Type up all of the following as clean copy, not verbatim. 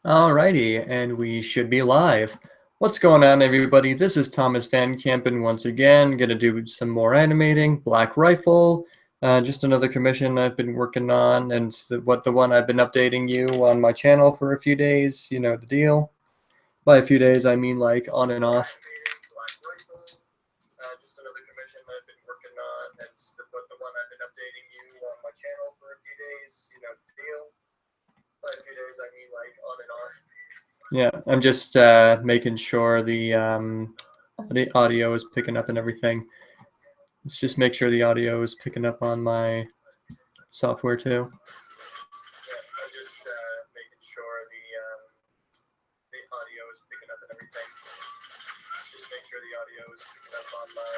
Alrighty, and we should be live. What's going on, everybody? This is Thomas Van Kampen once again. Gonna do some more animating. Black Rifle, just another commission I've been working on, and the one I've been updating you on my channel for a few days. You know the deal. By a few days, I mean like on and off. Just another commission I've been working on, and the one I've been updating you on my channel for a few days. You know the deal. By a few days, I mean like on and off. Yeah, I'm just making sure the audio is picking up and everything. Let's just make sure the audio is picking up on my software too. Yeah, I'm just making sure the audio is picking up and everything. Let's just make sure the audio is picking up on my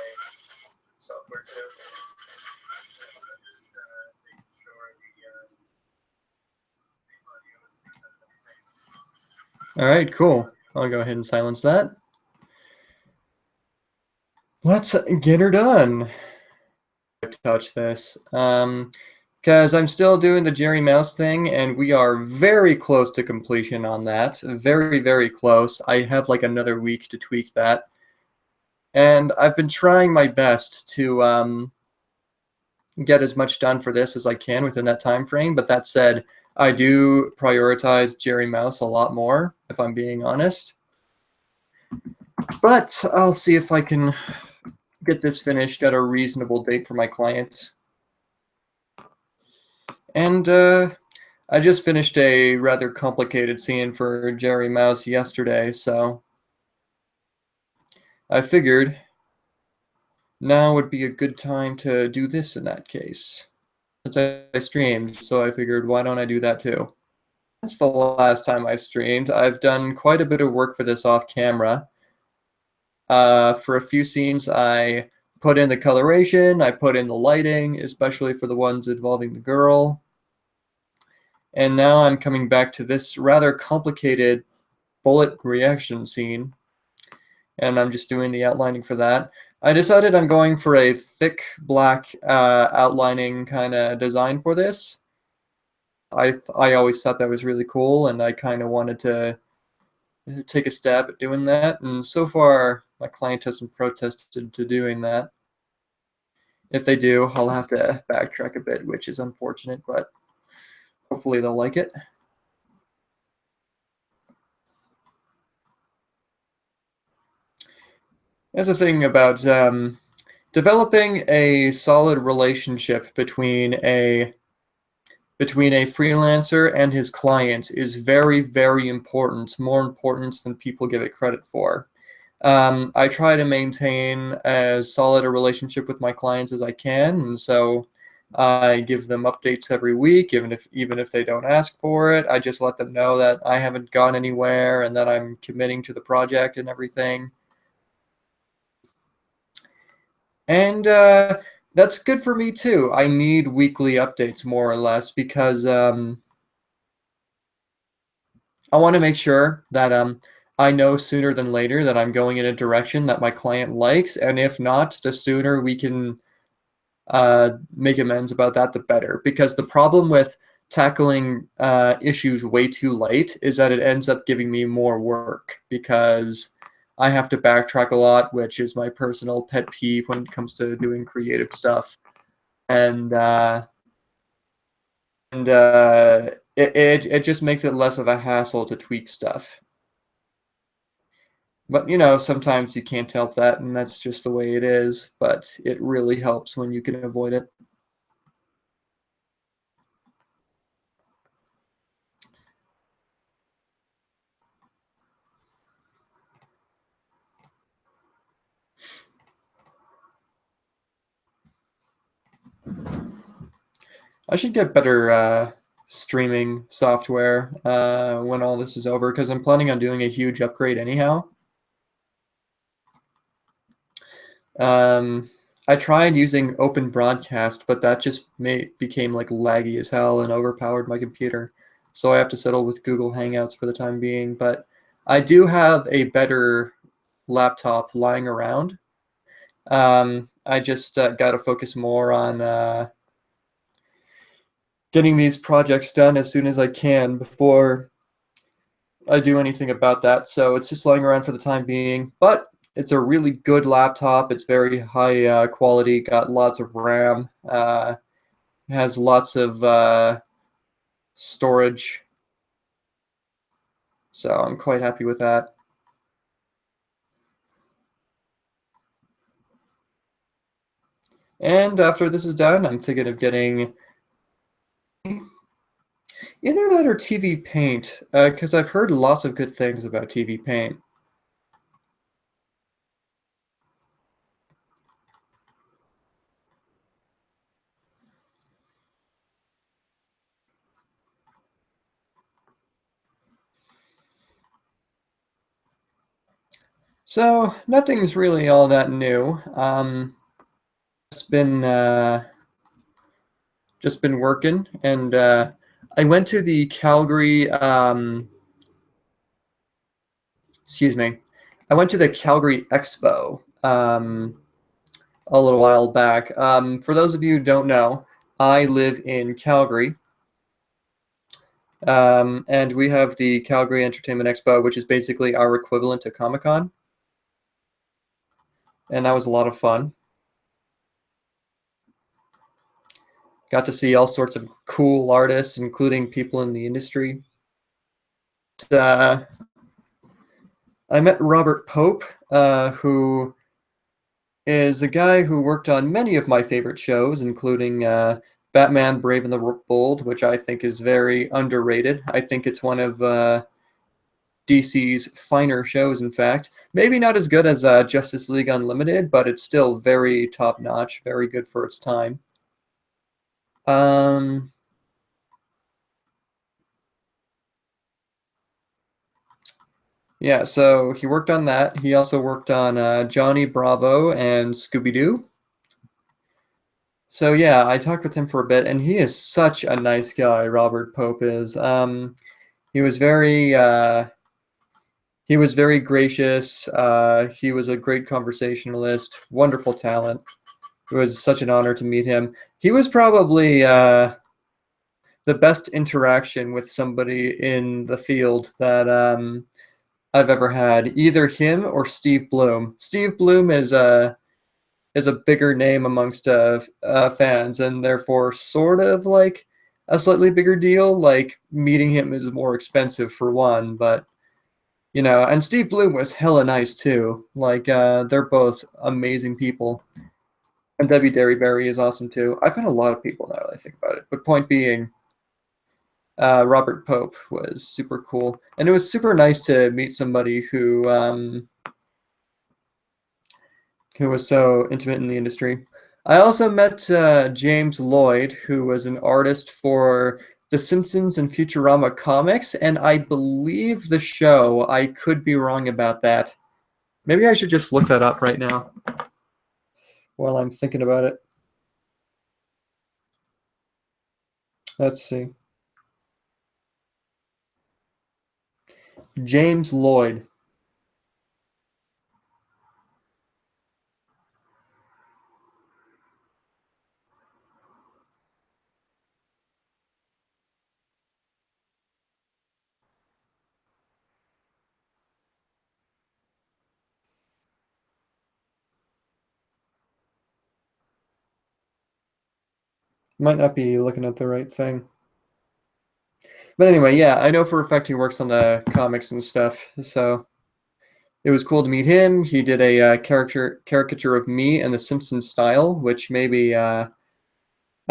software too. Yeah, I'm just making sure the audio is picking up and everything. All right, cool. I'll go ahead and silence that. Let's get her done. Touch this because I'm still doing the Jerry Mouse thing, and we are very close to completion on that. Very, very close. I have like another week to tweak that, and I've been trying my best to get as much done for this as I can within that time frame. But that said, I do prioritize Jerry Mouse a lot more, if I'm being honest. But I'll see if I can get this finished at a reasonable date for my clients. And I just finished a rather complicated scene for Jerry Mouse yesterday, so I figured now would be a good time to do this in that case. Since I streamed, so I figured why don't I do that too? That's the last time I streamed. I've done quite a bit of work for this off camera. For a few scenes, I put in the coloration, I put in the lighting, especially for the ones involving the girl. And now I'm coming back to this rather complicated bullet reaction scene, and I'm just doing the outlining for that. I decided I'm going for a thick black outlining kind of design for this. I always thought that was really cool, and I kind of wanted to take a stab at doing that, and so far my client hasn't protested to doing that. If they do, I'll have to backtrack a bit, which is unfortunate, but hopefully they'll like it. That's the thing about developing a solid relationship between a freelancer and his client is very, very important, more important than people give it credit for. I try to maintain as solid a relationship with my clients as I can, and so I give them updates every week, even if they don't ask for it. I just let them know that I haven't gone anywhere and that I'm committing to the project and everything. And that's good for me too. I need weekly updates more or less because I want to make sure that I know sooner than later that I'm going in a direction that my client likes, and if not, the sooner we can make amends about that, the better. Because the problem with tackling issues way too late is that it ends up giving me more work because I have to backtrack a lot, which is my personal pet peeve when it comes to doing creative stuff. And it just makes it less of a hassle to tweak stuff. But you know, sometimes you can't help that, and that's just the way it is. But it really helps when you can avoid it. I should get better streaming software when all this is over, because I'm planning on doing a huge upgrade anyhow. I tried using Open Broadcast, but that just became like laggy as hell and overpowered my computer. So I have to settle with Google Hangouts for the time being. But I do have a better laptop lying around. I just got to focus more on getting these projects done as soon as I can before I do anything about that, so it's just lying around for the time being. But it's a really good laptop. It's very high quality, got lots of RAM, has lots of storage, so I'm quite happy with that. And after this is done, I'm thinking of getting either that or TV Paint, because I've heard lots of good things about TV Paint. So nothing's really all that new. It's been just been working, and I went to the Calgary. Excuse me. I went to the Calgary Expo a little while back. For those of you who don't know, I live in Calgary, and we have the Calgary Entertainment Expo, which is basically our equivalent to Comic Con, and that was a lot of fun. Got to see all sorts of cool artists, including people in the industry. Uh, I met Robert Pope, who is a guy who worked on many of my favorite shows, including Batman Brave and the Bold, which I think is very underrated. I think it's one of DC's finer shows, in fact. Maybe not as good as Justice League Unlimited, but it's still very top notch, very good for its time. Um, yeah, so he worked on that. He also worked on Johnny Bravo and Scooby Doo. So yeah, I talked with him for a bit, and he is such a nice guy. Robert Pope is. He was very he was very gracious. He was a great conversationalist, wonderful talent. It was such an honor to meet him. He was probably the best interaction with somebody in the field that I've ever had. Either him or Steve Bloom. Steve Bloom is a bigger name amongst fans, and therefore sort of like a slightly bigger deal. Like meeting him is more expensive for one, but and Steve Bloom was hella nice too. Like they're both amazing people. And Debbie Derryberry is awesome too. I've met a lot of people now that I think about it. But point being, Robert Pope was super cool, and it was super nice to meet somebody who was so intimate in the industry. I also met James Lloyd, who was an artist for The Simpsons and Futurama comics, and I believe the show. I could be wrong about that. Maybe I should just look that up right now while I'm thinking about it. Let's see. James Lloyd. Might not be looking at the right thing. But anyway, yeah, I know for a fact he works on the comics and stuff, so it was cool to meet him. He did a caricature of me in the Simpsons style, which maybe I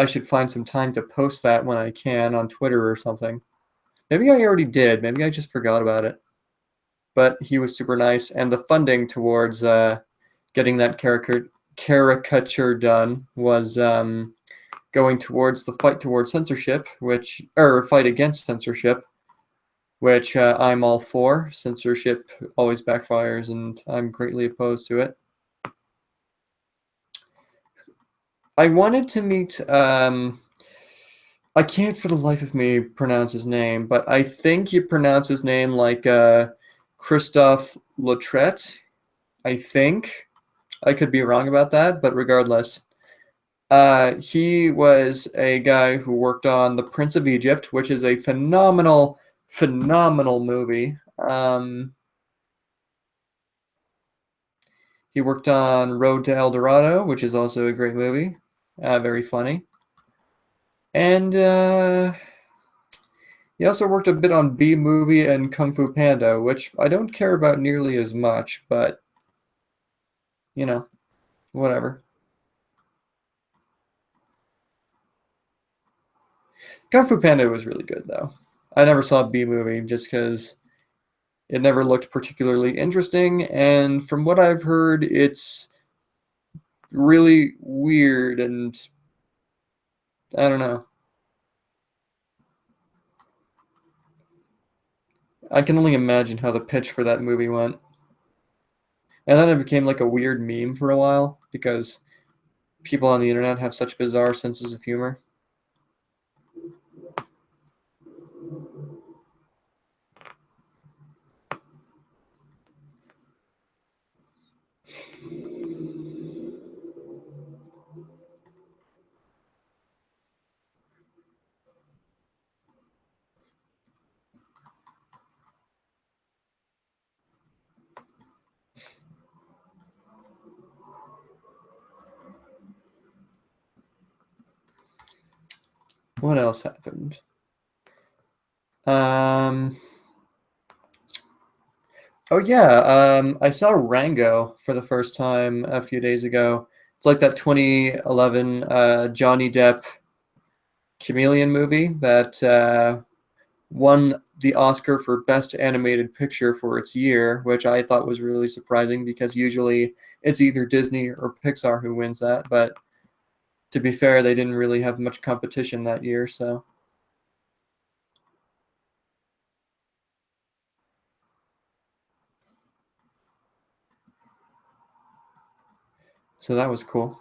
should find some time to post that when I can on Twitter or something. Maybe I already did. Maybe I just forgot about it. But he was super nice, and the funding towards getting that caricature done was going towards the fight towards censorship, fight against censorship, which I'm all for. Censorship always backfires, and I'm greatly opposed to it. I wanted to meet. I can't for the life of me pronounce his name, but I think you pronounce his name like Christophe Lautrette. I think I could be wrong about that, but regardless, he was a guy who worked on The Prince of Egypt, which is a phenomenal, phenomenal movie. Um, he worked on Road to El Dorado, which is also a great movie, very funny. And he also worked a bit on B Movie and Kung Fu Panda, which I don't care about nearly as much, but you know, whatever. Kung Fu Panda was really good though. I never saw B Movie just because it never looked particularly interesting, and from what I've heard, it's really weird and I don't know. I can only imagine how the pitch for that movie went. And then it became like a weird meme for a while because people on the internet have such bizarre senses of humor. What else happened? Um, oh yeah, I saw Rango for the first time a few days ago. It's like that 2011 Johnny Depp Chameleon movie that won the Oscar for Best Animated Picture for its year, which I thought was really surprising because usually it's either Disney or Pixar who wins that. But to be fair, they didn't really have much competition that year, so that was cool.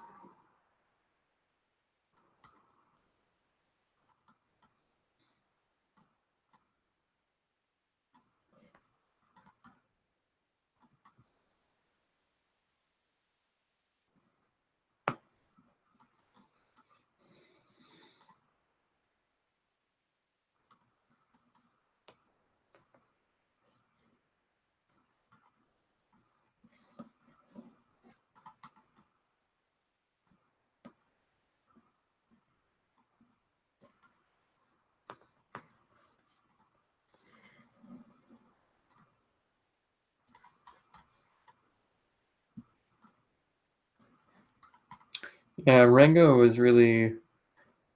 Yeah, Rango was really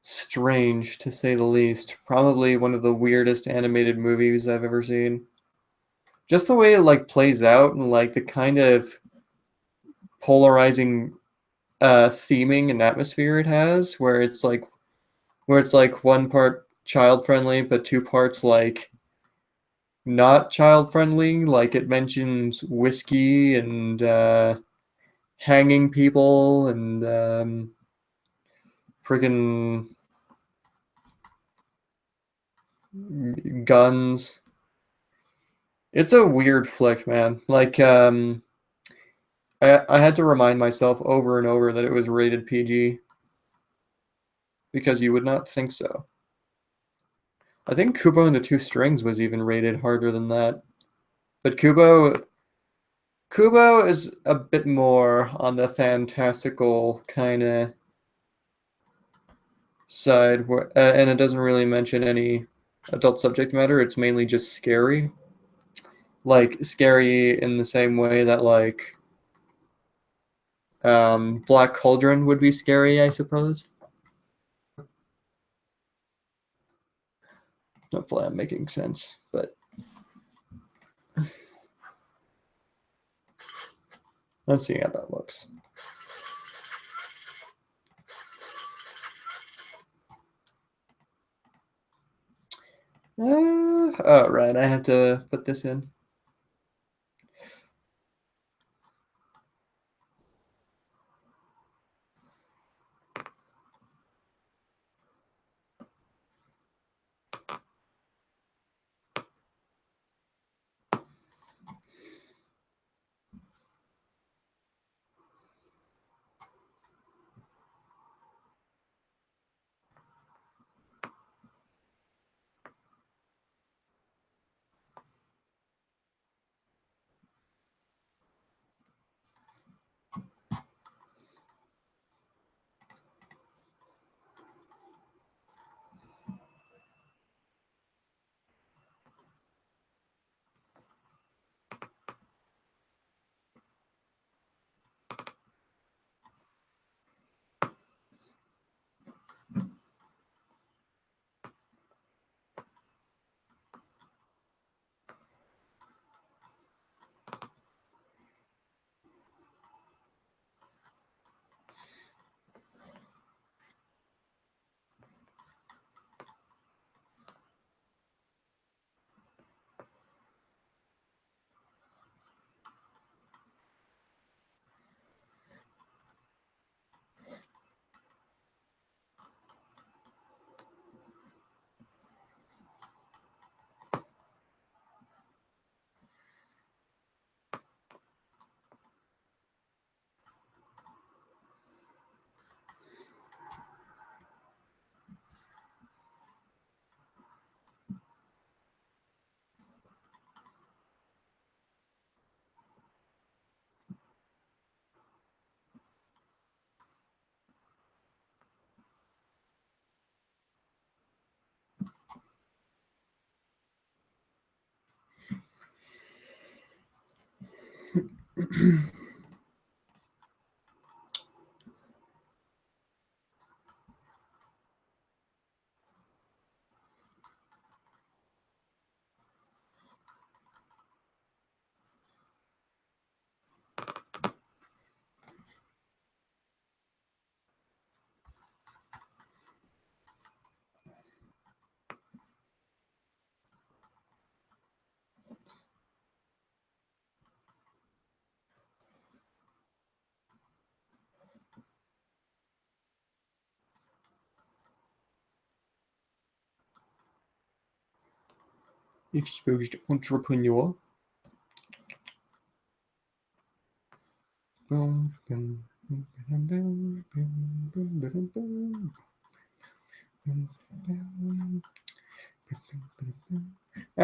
strange to say the least. Probably one of the weirdest animated movies I've ever seen. Just the way it like plays out and like the kind of polarizing theming and atmosphere it has, where it's like one part child friendly but two parts like not child friendly. Like it mentions whiskey and hanging people and friggin' guns. It's a weird flick, man. Like I had to remind myself over and over that it was rated PG because you would not think so. I think Kubo and the Two Strings was even rated harder than that. But Kubo is a bit more on the fantastical kind of side, and it doesn't really mention any adult subject matter. It's mainly just scary, like scary in the same way that like Black Cauldron would be scary, I suppose. Hopefully, I'm making sense, but let's see how that looks. Oh, right, I have to put this in. Exposed entrepreneur. I don't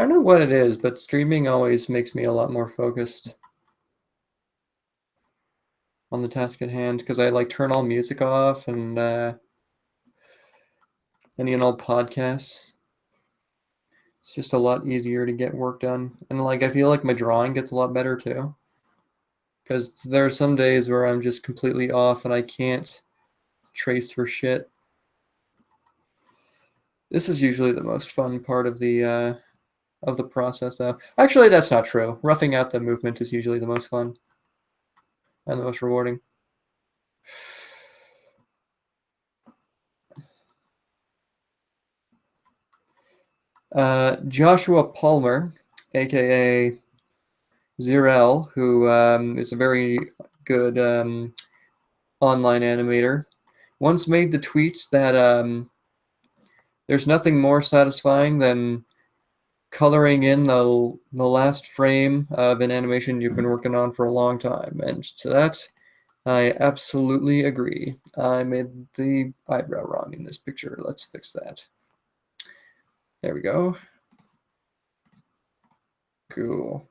know what it is, but streaming always makes me a lot more focused on the task at hand because I like turn all music off and any and all podcasts. It's just a lot easier to get work done. And like I feel like my drawing gets a lot better too. Because there are some days where I'm just completely off and I can't trace for shit. This is usually the most fun part of the process though. Actually that's not true. Roughing out the movement is usually the most fun and the most rewarding. Joshua Palmer, aka Zirel, who is a very good online animator, once made the tweets that there's nothing more satisfying than coloring in the last frame of an animation you've been working on for a long time. And to that, I absolutely agree. I made the eyebrow wrong in this picture. Let's fix that. There we go. Cool.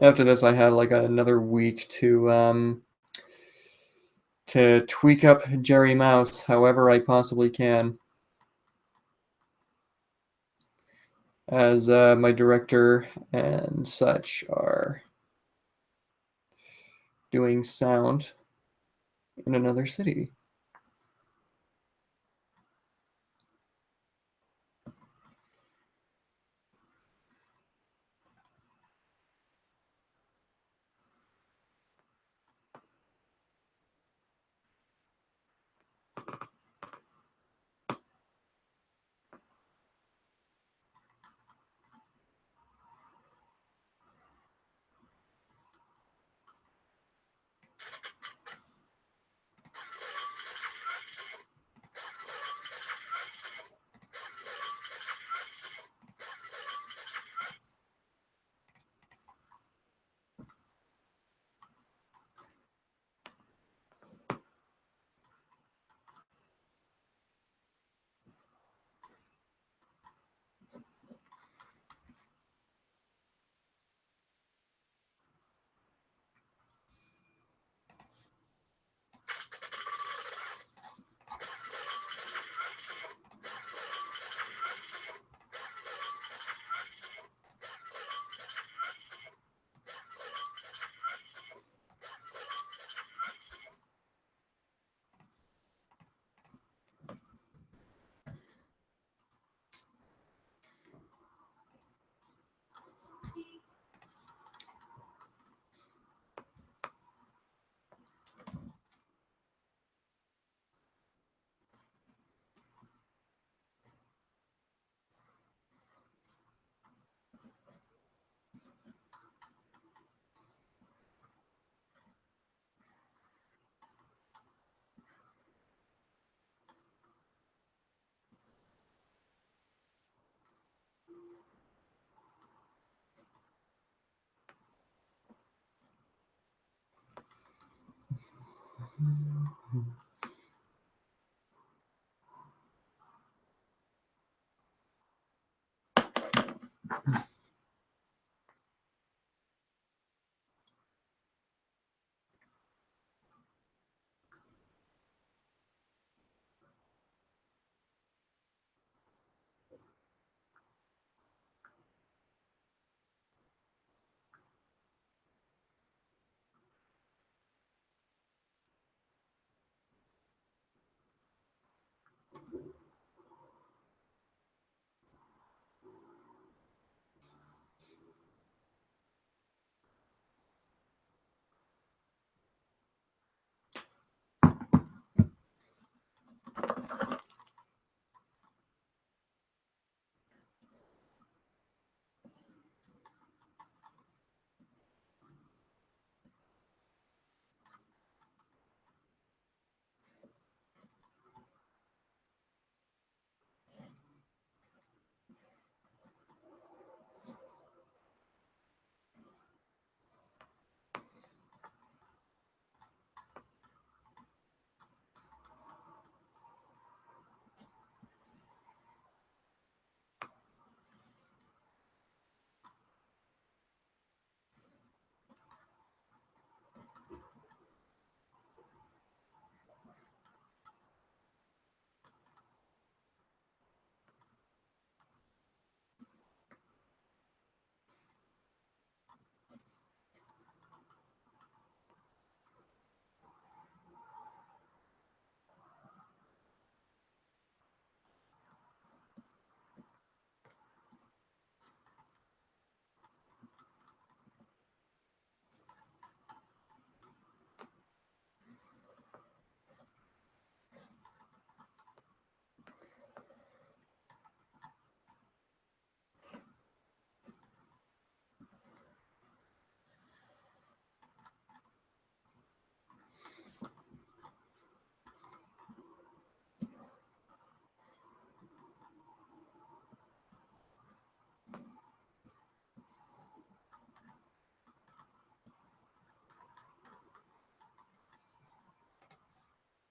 After this, I had like another week to tweak up Jerry Mouse however I possibly can, as my director and such are doing sound in another city.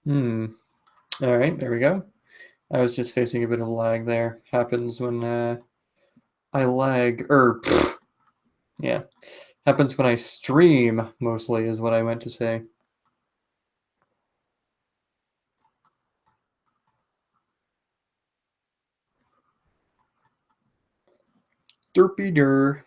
Hmm. All right, there we go. I was just facing a bit of lag there. Happens when I lag, or yeah, happens when I stream mostly is what I meant to say. Derpy der.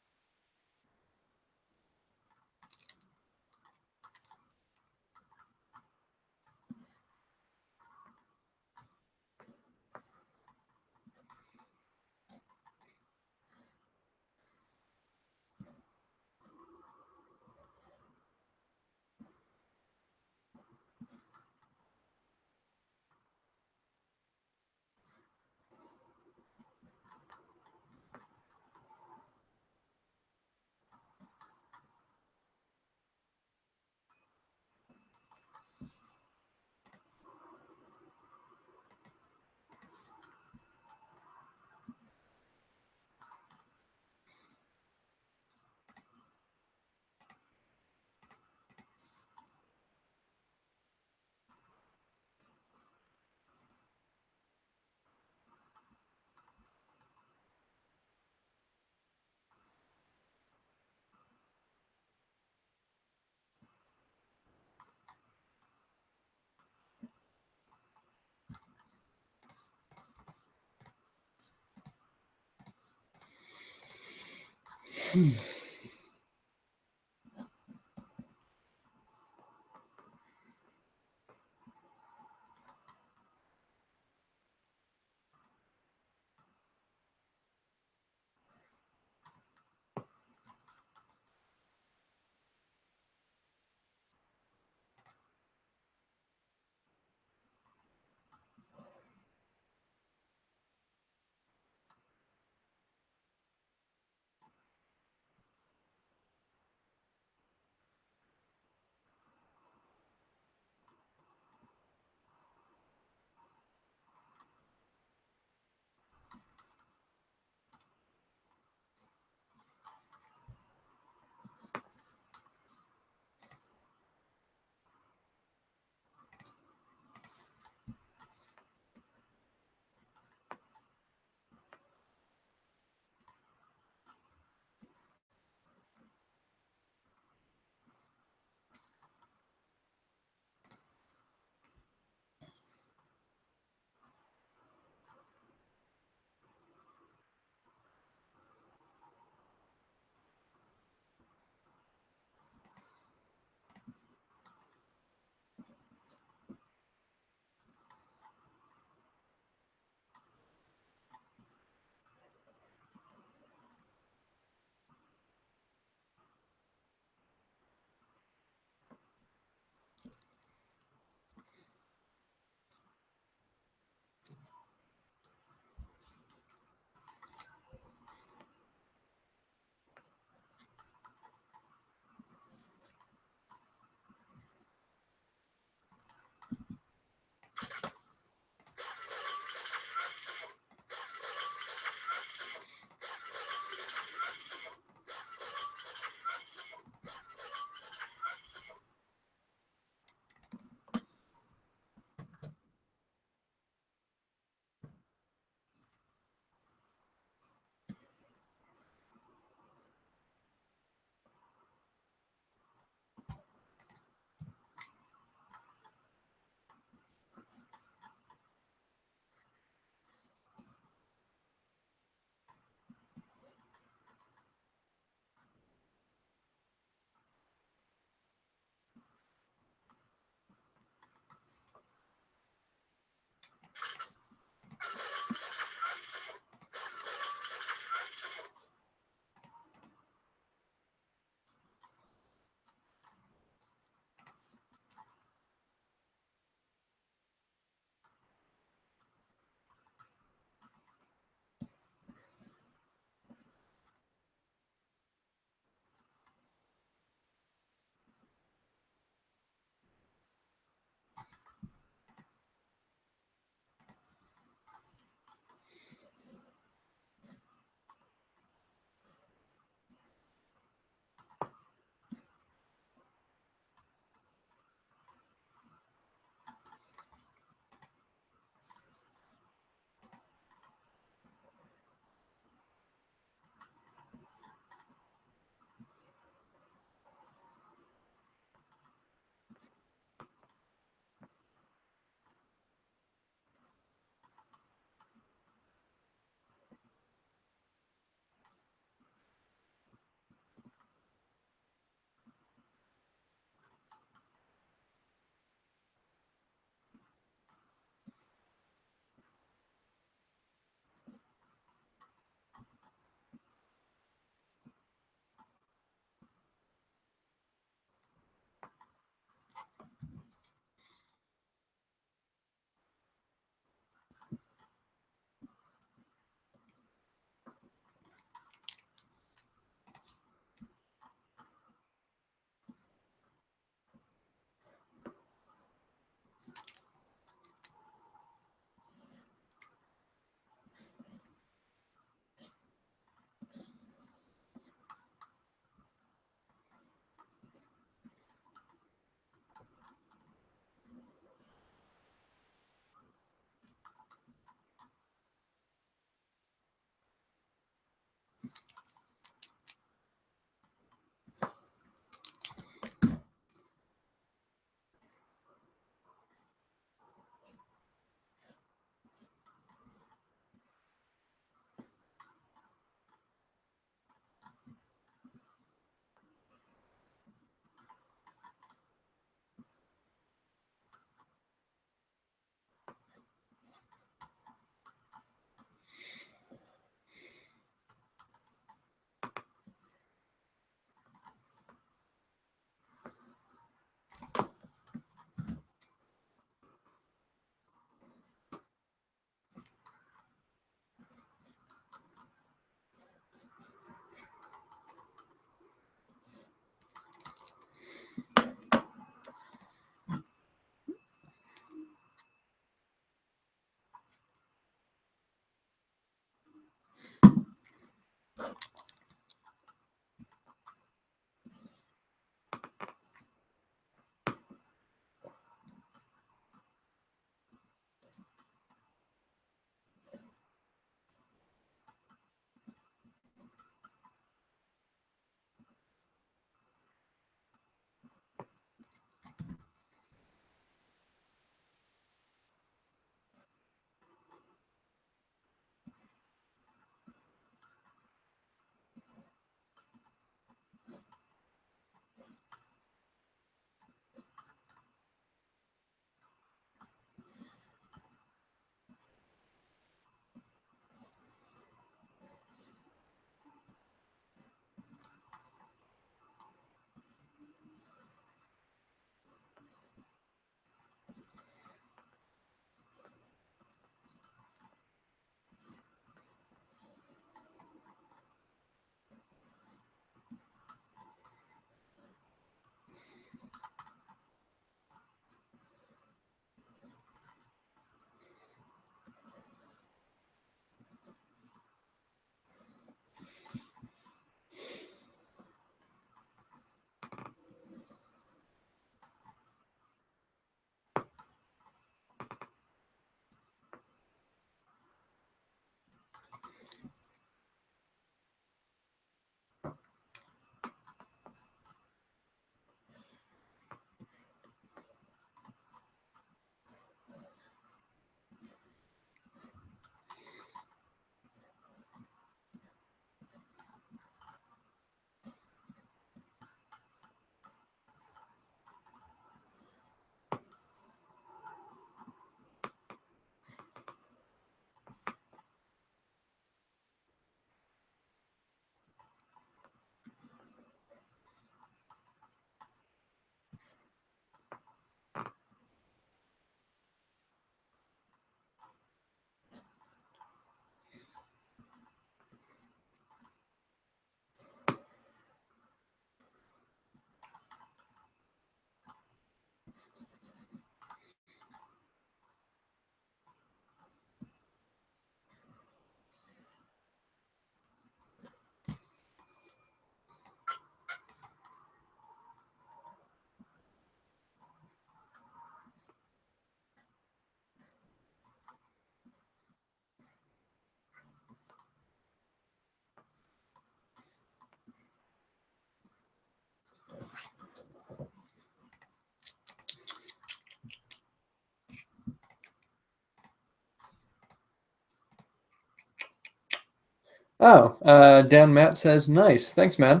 Oh, Dan Matt says, nice. Thanks, man.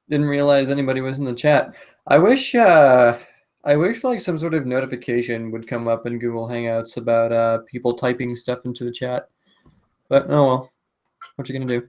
Didn't realize anybody was in the chat. I wish like some sort of notification would come up in Google Hangouts about people typing stuff into the chat. But oh well, what you gonna do?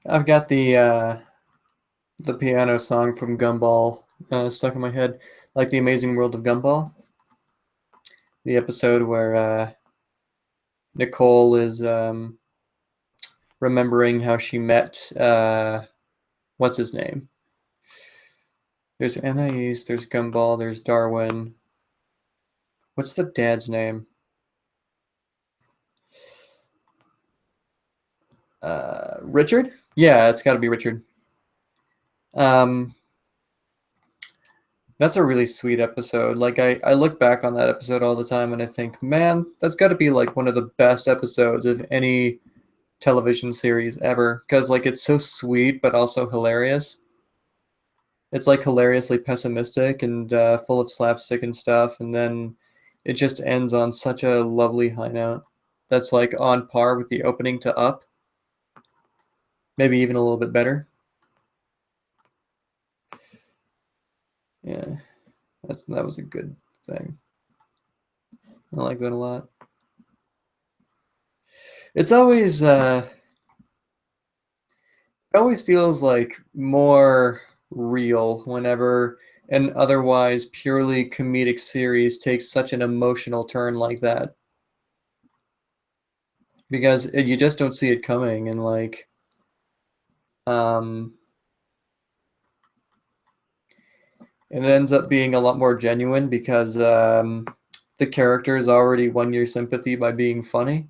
I've got the piano song from Gumball stuck in my head, like the Amazing World of Gumball, the episode where Nicole is remembering how she met what's his name? There's Anais, there's Gumball, there's Darwin. What's the dad's name? Richard? Yeah, it's got to be Richard. Um, that's a really sweet episode. Like I look back on that episode all the time and I think, man, that's got to be like one of the best episodes of any television series ever because like it's so sweet but also hilarious. It's like hilariously pessimistic and full of slapstick and stuff, and then it just ends on such a lovely high note that's like on par with the opening to Up, maybe even a little bit better. Yeah. That was a good thing. I like that a lot. It's always it always feels like more real whenever an otherwise purely comedic series takes such an emotional turn like that because you just don't see it coming and like um and it ends up being a lot more genuine because the characters already won your sympathy by being funny.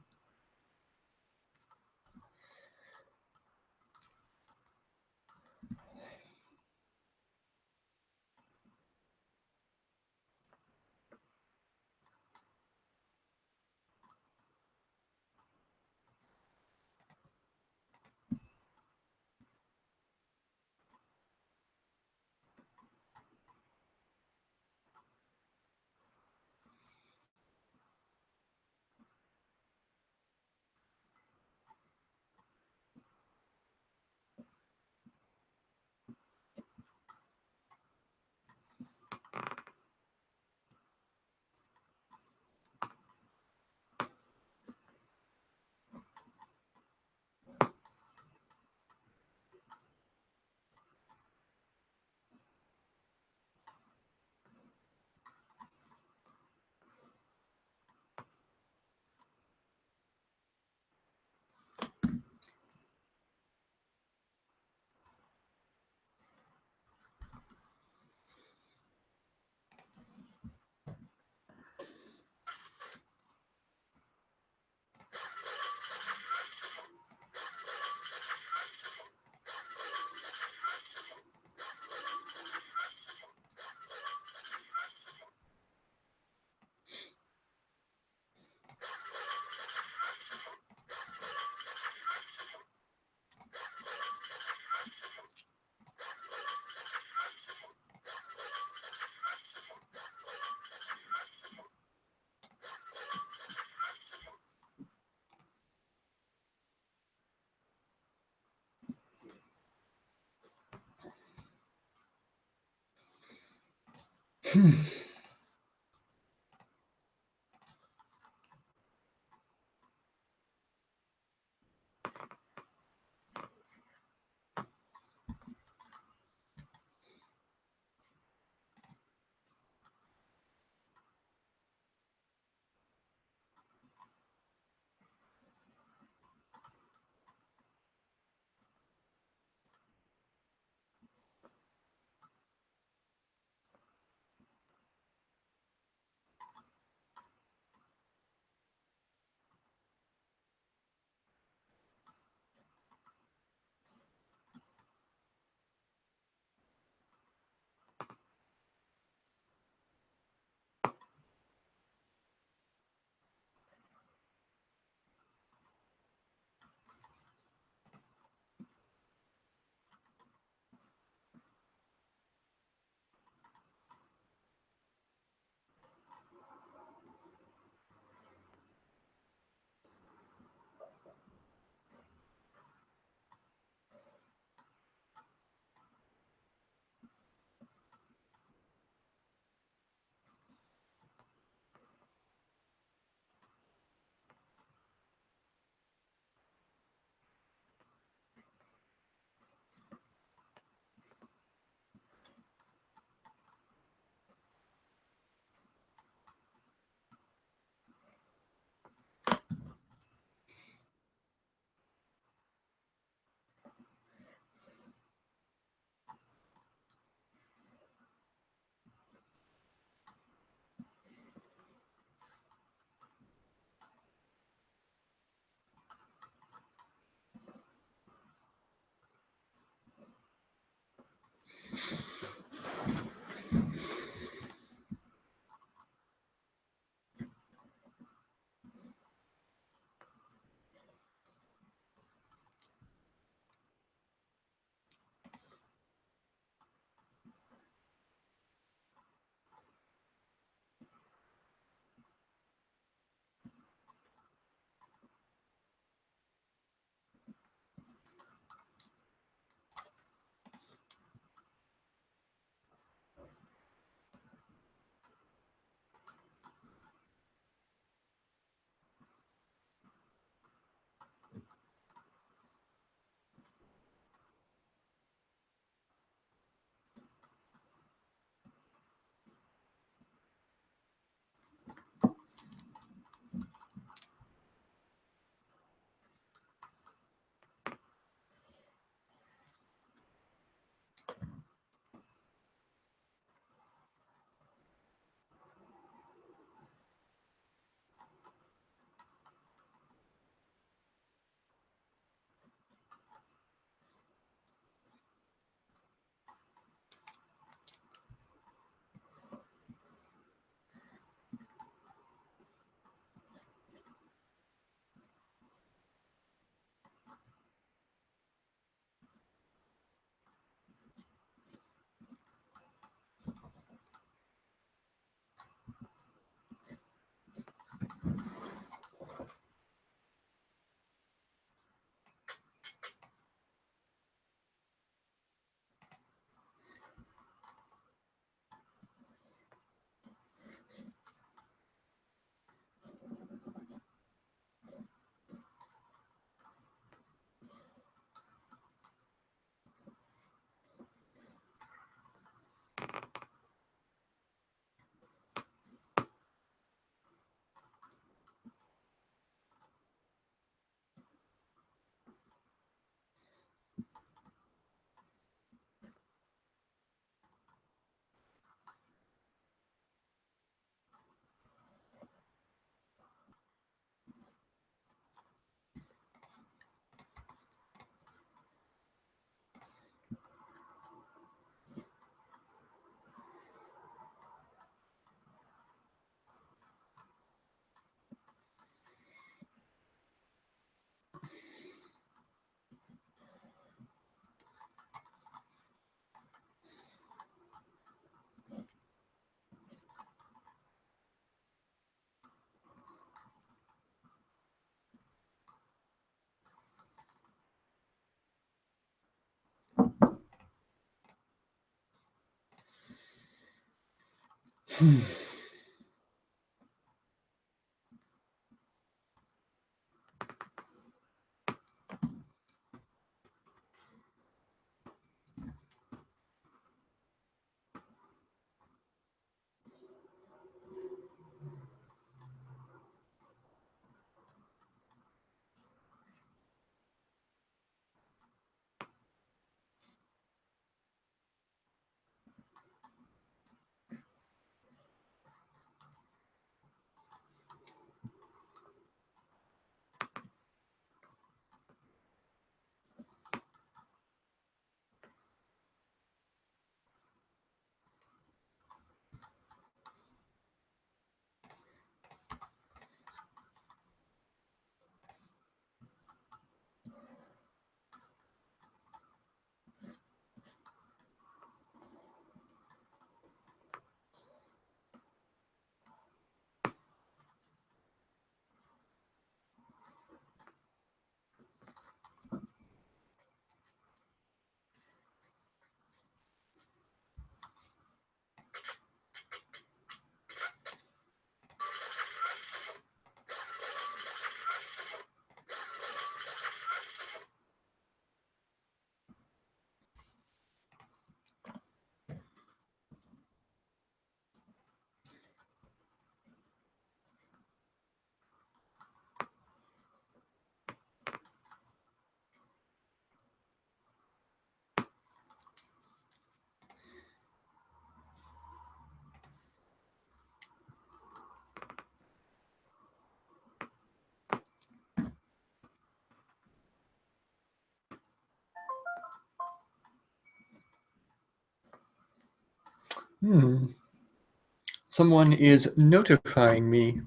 Someone is notifying me.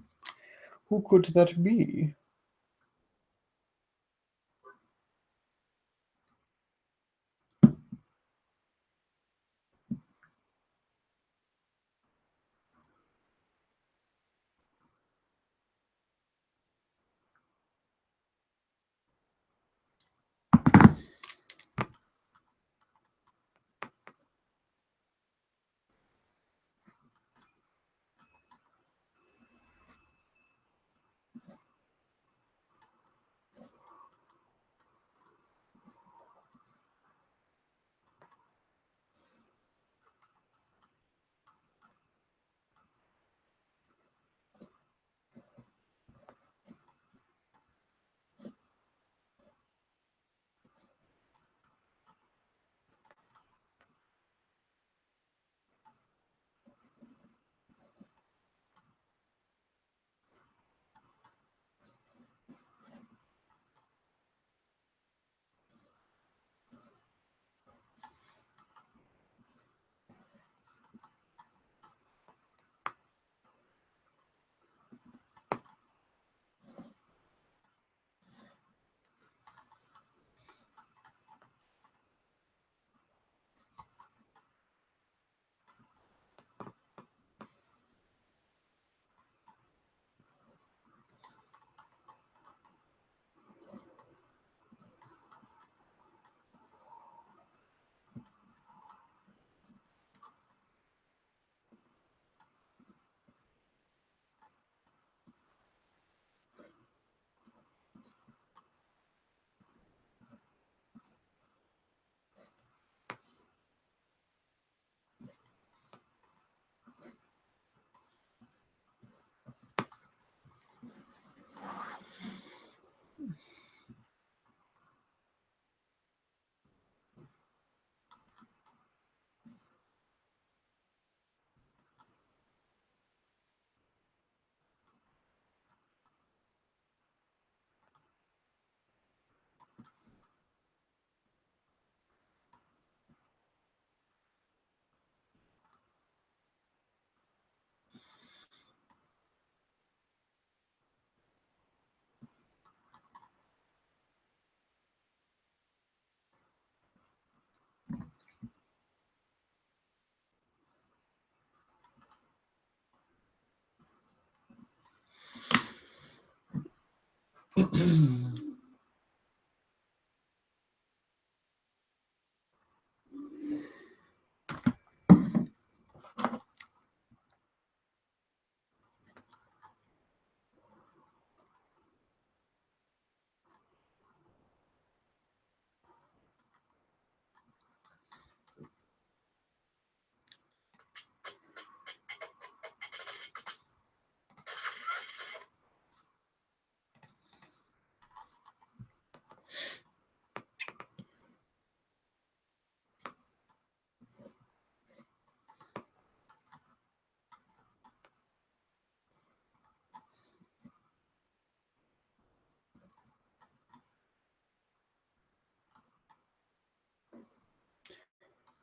Who could that be?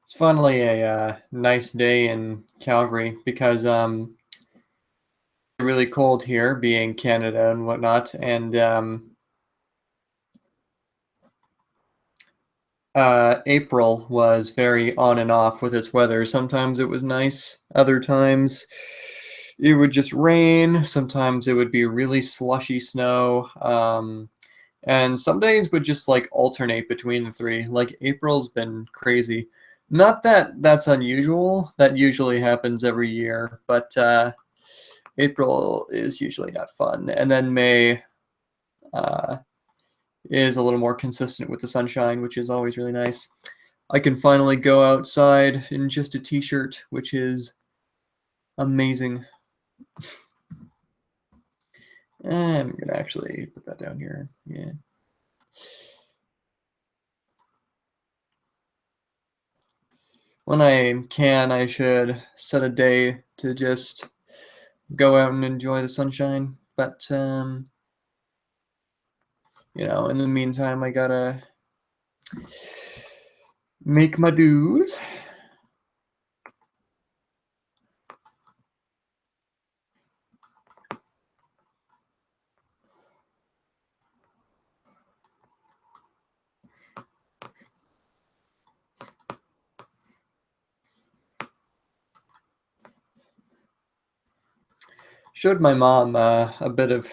It's finally a nice day in Calgary because really cold here, being Canada and whatnot, and April was very on and off with its weather. Sometimes it was nice, other times it would just rain, sometimes it would be really slushy snow, and some days would just like alternate between the three. Like April's been crazy. Not that that's unusual, that usually happens every year, but April is usually not fun. And then May uh, is a little more consistent with the sunshine, which is always really nice. I can finally go outside in just a t-shirt, which is amazing. I'm gonna actually put that down here. Yeah. When I can, I should set a day to just go out and enjoy the sunshine. But in the meantime, I gotta make my dues. Showed my mom a bit of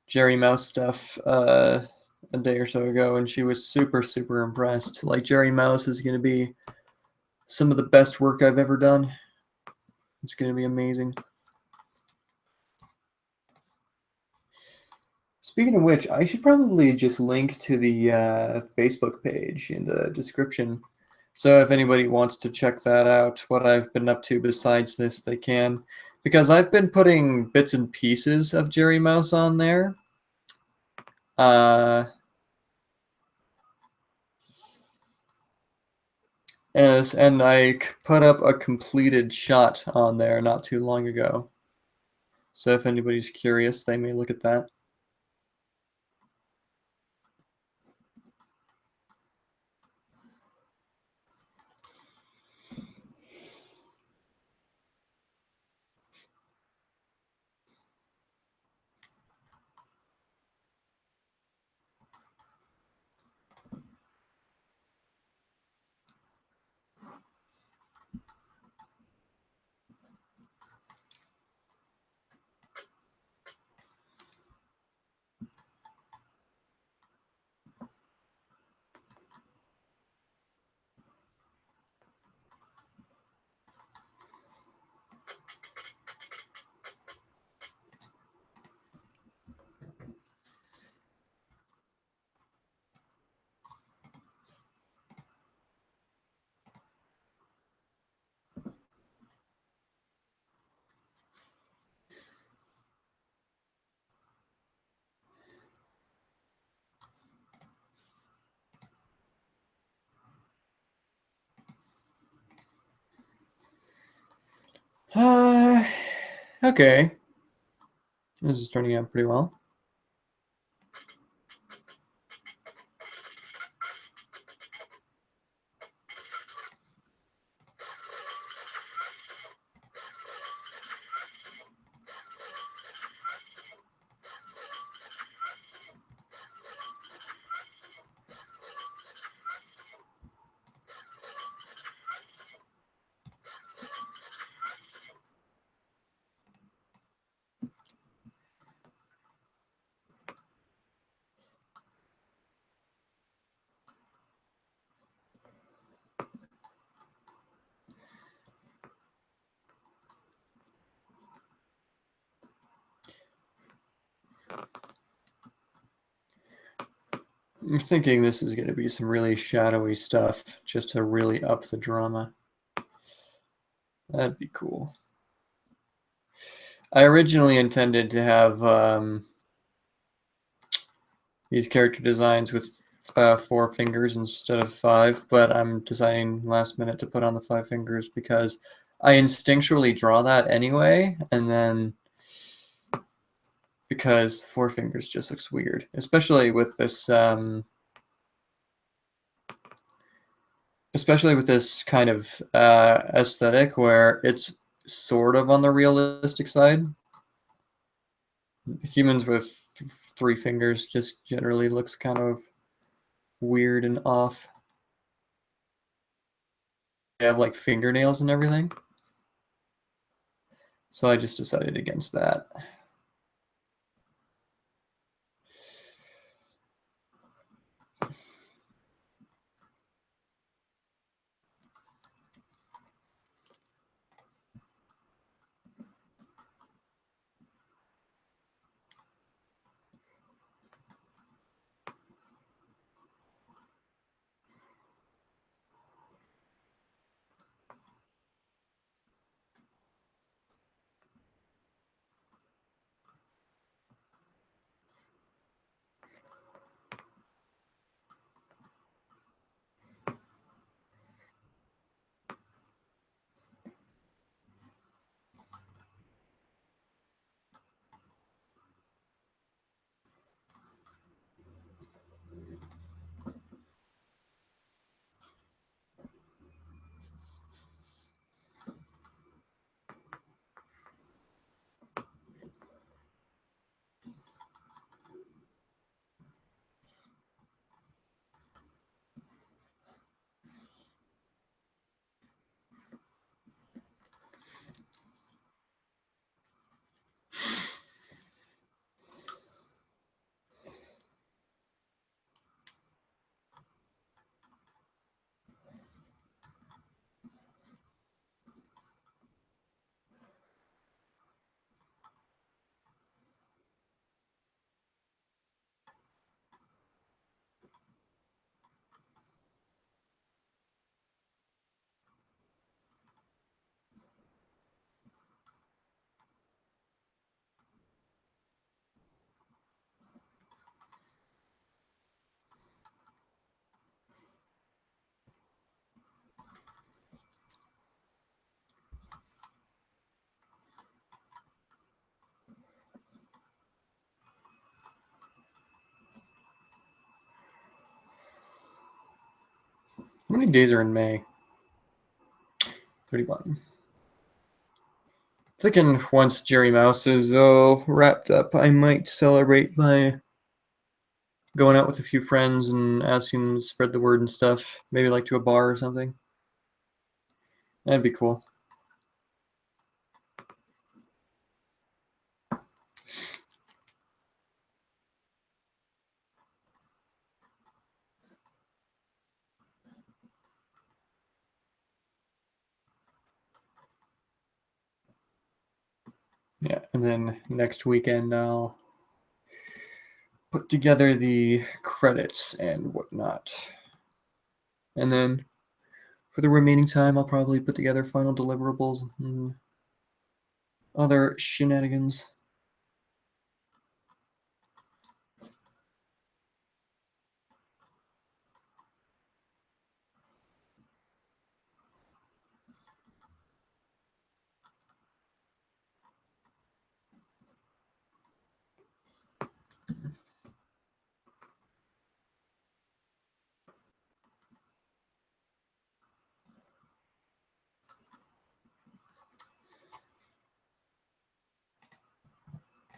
Jerry Mouse stuff a day or so ago, and she was super, super impressed. Like, Jerry Mouse is going to be some of the best work I've ever done. It's going to be amazing. Speaking of which, I should probably just link to the Facebook page in the description. So if anybody wants to check that out, what I've been up to besides this, they can. Because I've been putting bits and pieces of Jerry Mouse on there. And I put up a completed shot on there not too long ago. So if anybody's curious, they may look at that. Uh, okay. This is turning out pretty well. I'm thinking this is going to be some really shadowy stuff just to really up the drama. That'd be cool. I originally intended to have these character designs with 4 fingers instead of 5, but I'm deciding last minute to put on the 5 fingers because I instinctually draw that anyway, and then because 4 fingers just looks weird, especially with this especially with this kind of aesthetic where it's sort of on the realistic side. Humans with 3 fingers just generally looks kind of weird and off. They have like fingernails and everything. So I just decided against that. How many days are in May? 31. Thinking once Jerry Mouse is wrapped up, I might celebrate by going out with a few friends and asking them to spread the word and stuff. Maybe like to a bar or something. That'd be cool. Yeah, and then next weekend I'll put together the credits and whatnot. And then for the remaining time, I'll probably put together final deliverables and other shenanigans.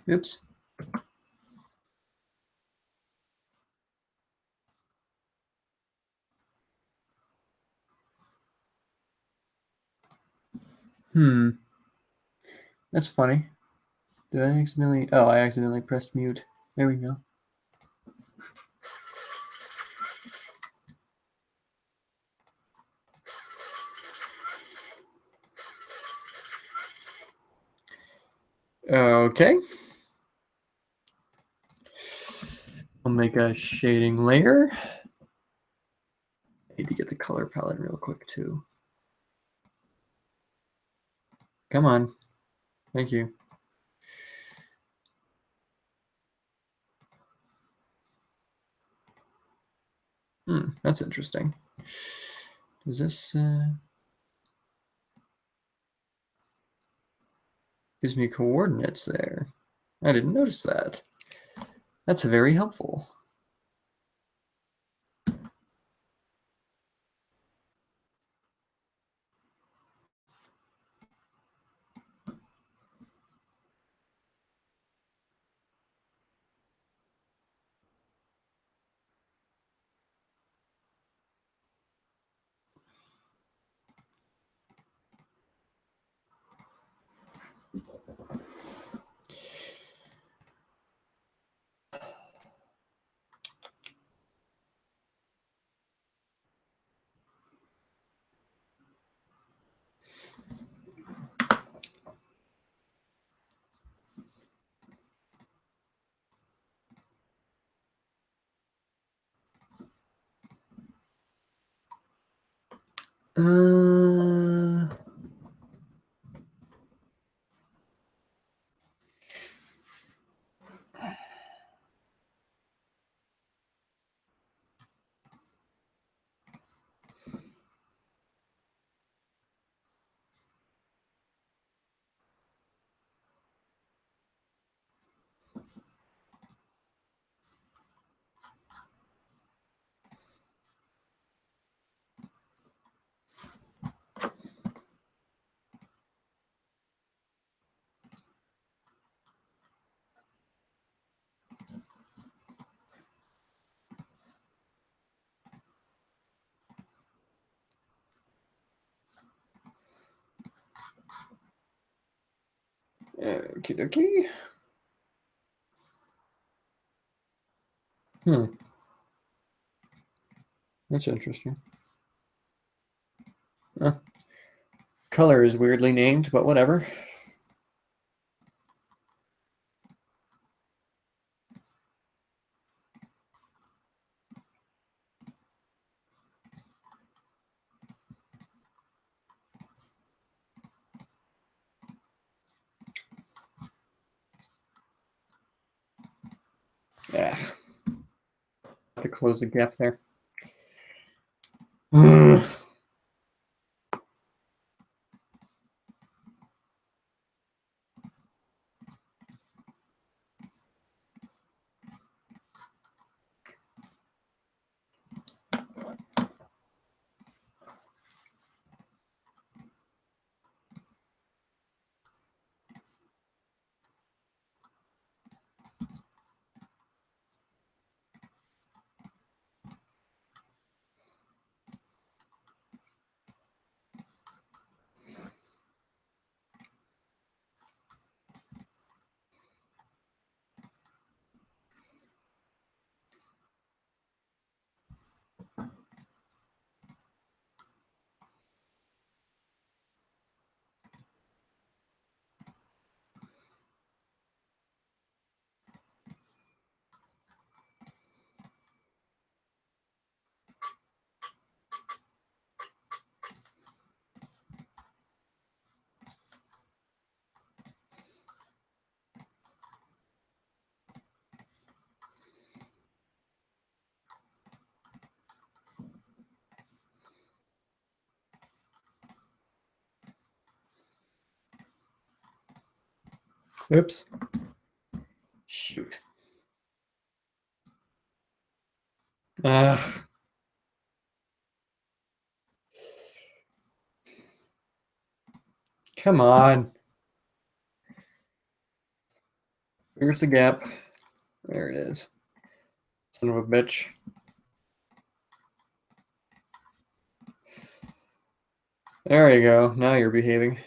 Oops. That's funny. Did I accidentally? Oh, I accidentally pressed mute. There we go. Okay. I'll make a shading layer. Need to get the color palette real quick too. Come on. Thank you. That's interesting. Does this gives me coordinates there? I didn't notice that. That's very helpful. Uh, Okie dokie. That's interesting. Color is weirdly named, but whatever. Yeah. To close the gap there. Oops. Shoot. Ugh. Come on. Where's the gap? There it is. Son of a bitch. There you go. Now you're behaving.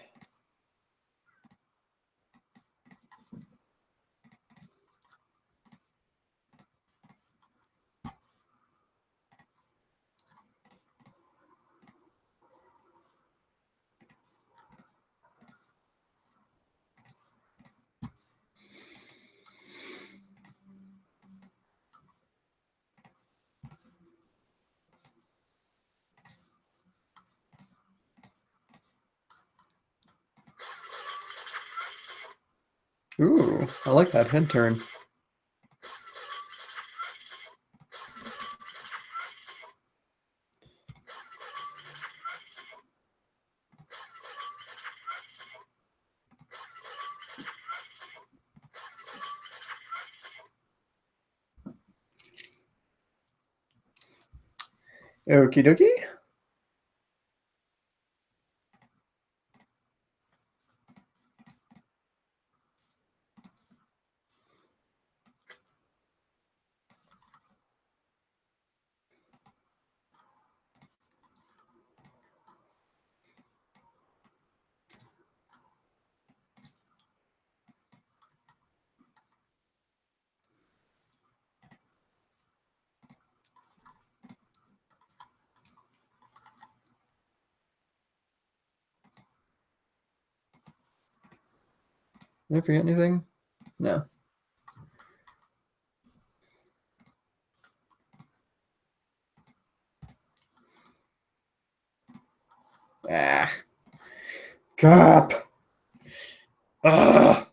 Ooh, I like that head turn. Okie dokie. Did I forget anything? No. Ah. Cop. Ah.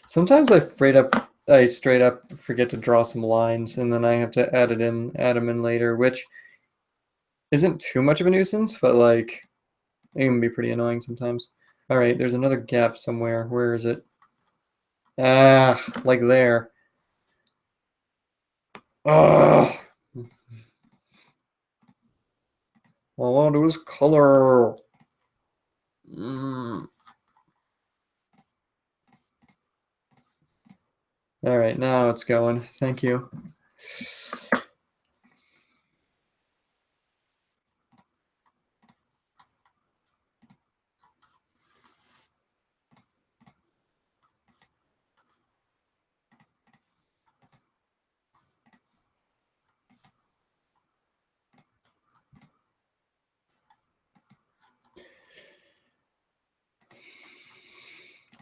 Sometimes I straight up forget to draw some lines, and then I have to add them in later, which isn't too much of a nuisance, but like it can be pretty annoying sometimes. All right, there's another gap somewhere. Where is it? Ah, like there. Ah. All I want to do is color. Mm. All right, now it's going. Thank you.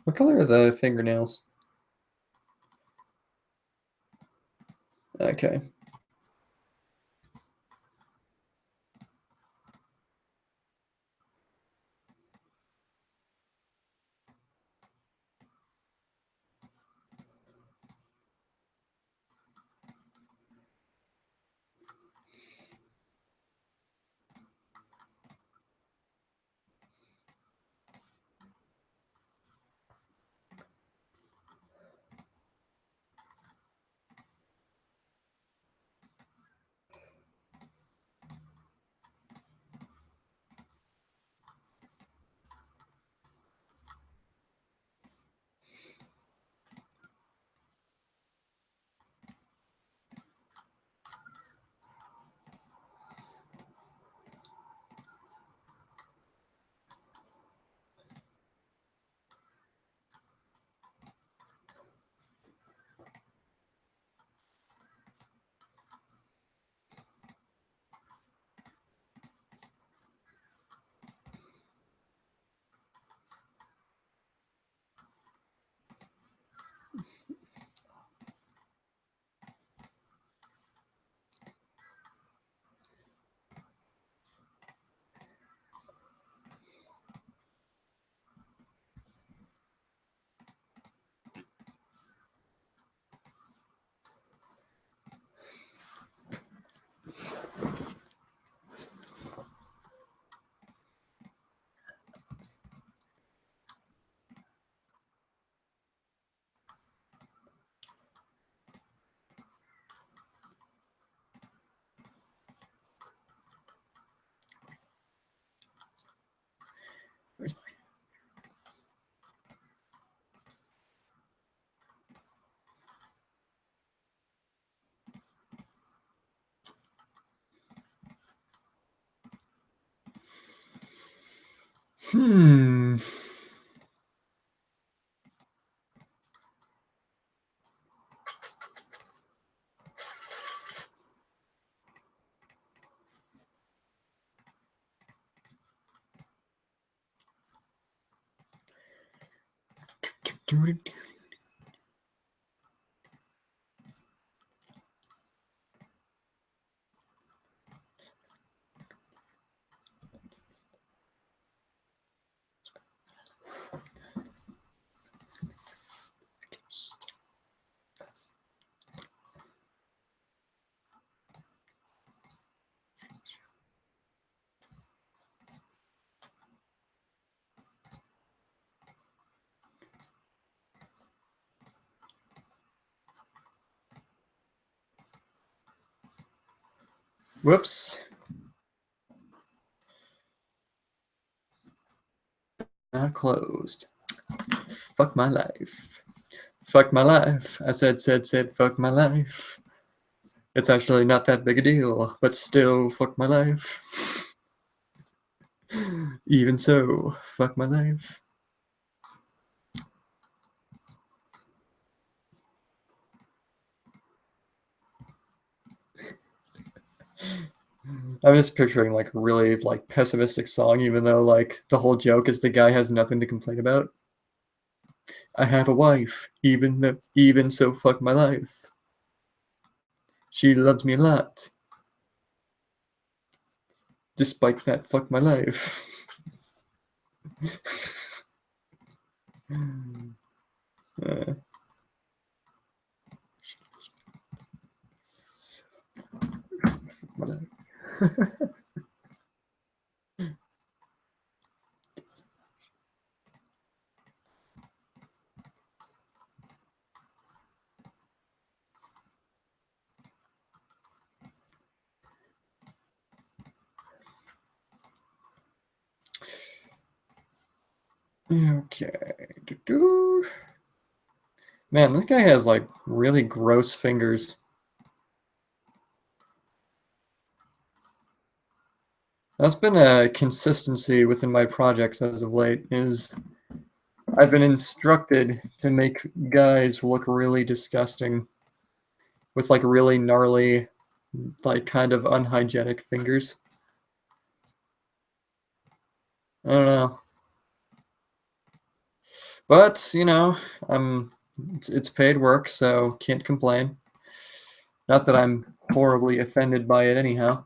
What color are the fingernails? Okay. Where's my... Whoops. Not closed. Fuck my life. Fuck my life. I said, fuck my life. It's actually not that big a deal, but still, fuck my life. Even so, fuck my life. I'm just picturing like a really like pessimistic song, even though like the whole joke is the guy has nothing to complain about. I have a wife, even so, fuck my life. She loves me a lot. Despite that, fuck my life. uh, my life. Okay. Doo-doo. Man, this guy has like really gross fingers. That's been a consistency within my projects as of late, is I've been instructed to make guys look really disgusting with like really gnarly, like kind of unhygienic fingers. I don't know. But, you know, it's paid work, so can't complain. Not that I'm horribly offended by it anyhow.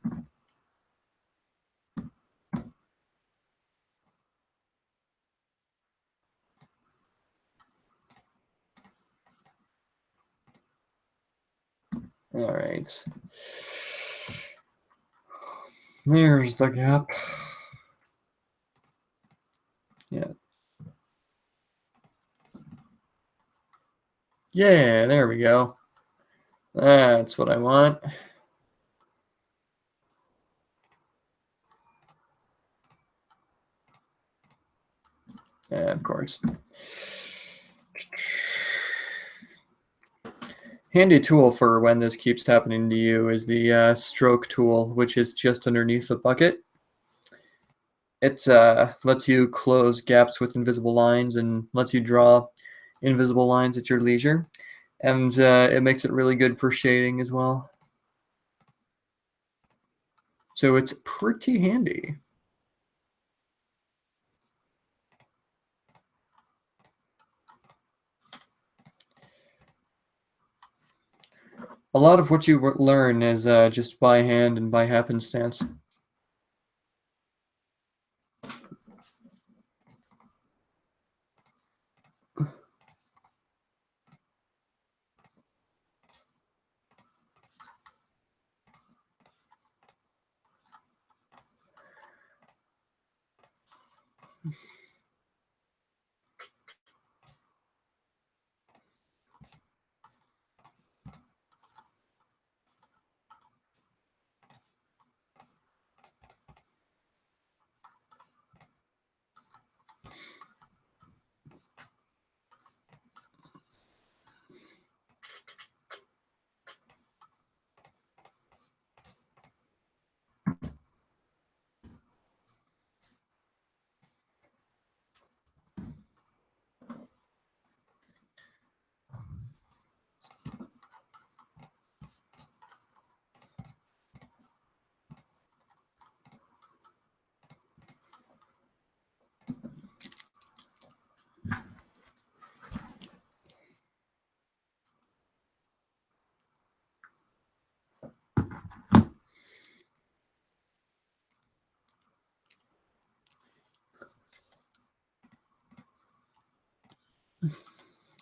All right. There's the gap. Yeah. Yeah, there we go. That's what I want. Yeah, of course. Handy tool for when this keeps happening to you is the stroke tool, which is just underneath the bucket. It lets you close gaps with invisible lines and lets you draw invisible lines at your leisure. And it makes it really good for shading as well. So it's pretty handy. A lot of what you learn is just by hand and by happenstance.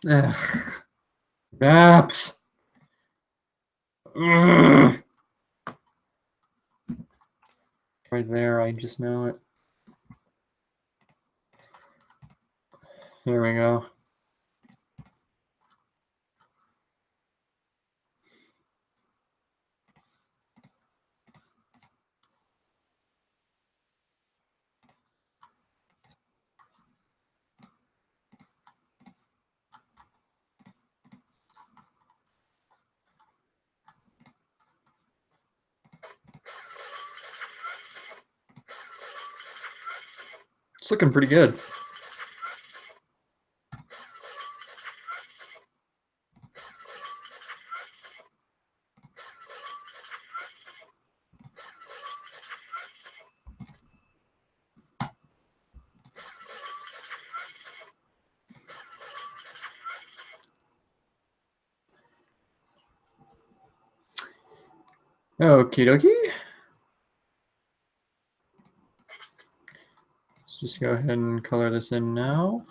Ugh. Maps. Ugh. Right there, I just know it. There we go. It's looking pretty good. Okie dokie. Let's just go ahead and color this in now.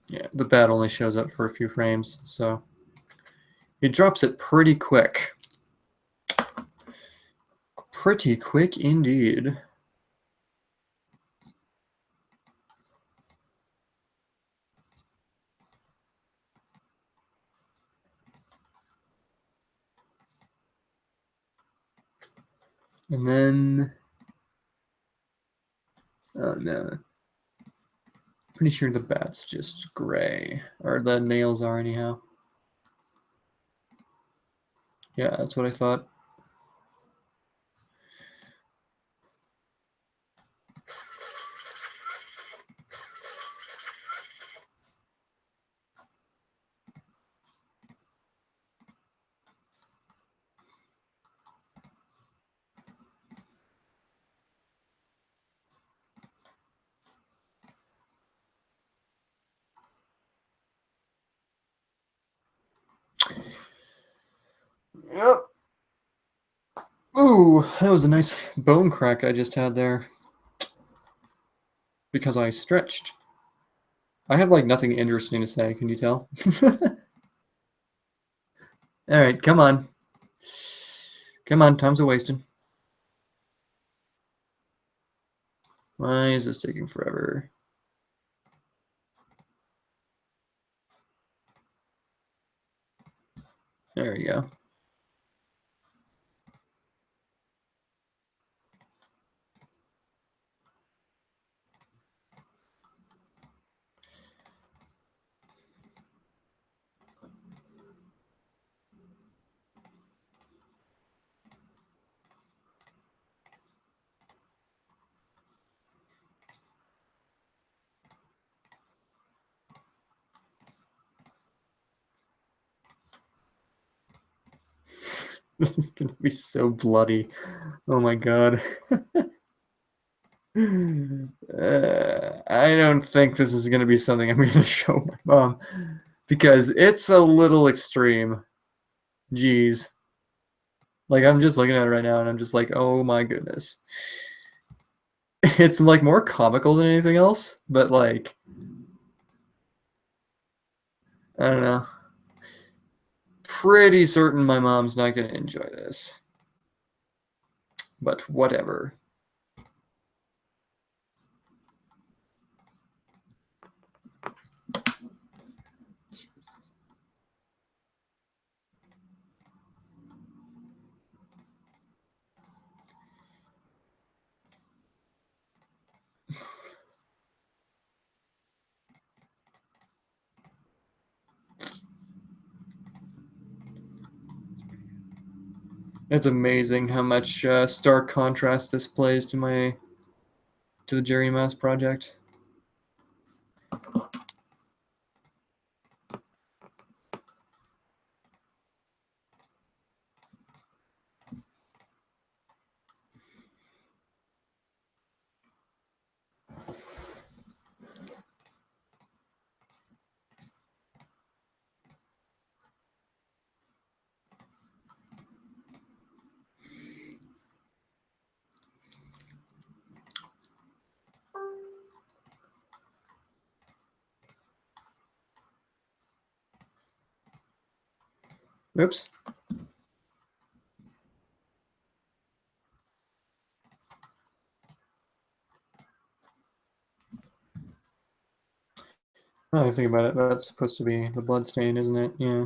Yeah, the bat only shows up for a few frames, so it drops it pretty quick. Pretty quick indeed. And then, oh no, pretty sure the bat's just gray, or the nails are anyhow. Yeah, that's what I thought. Yep. Ooh, that was a nice bone crack I just had there. Because I stretched. I have like nothing interesting to say, can you tell? Alright, come on. Come on, time's a wasting. Why is this taking forever? There we go. This is gonna be so bloody. Oh my god. I don't think this is gonna be something I'm gonna show my mom. Because it's a little extreme. Jeez. Like, I'm just looking at it right now and I'm just like, oh my goodness. It's like more comical than anything else, but like, I don't know. Pretty certain my mom's not gonna enjoy this. But whatever. It's amazing how much stark contrast this plays to the Jerry Mouse project. Oops. Oh, I think about it. That's supposed to be the blood stain, isn't it? Yeah.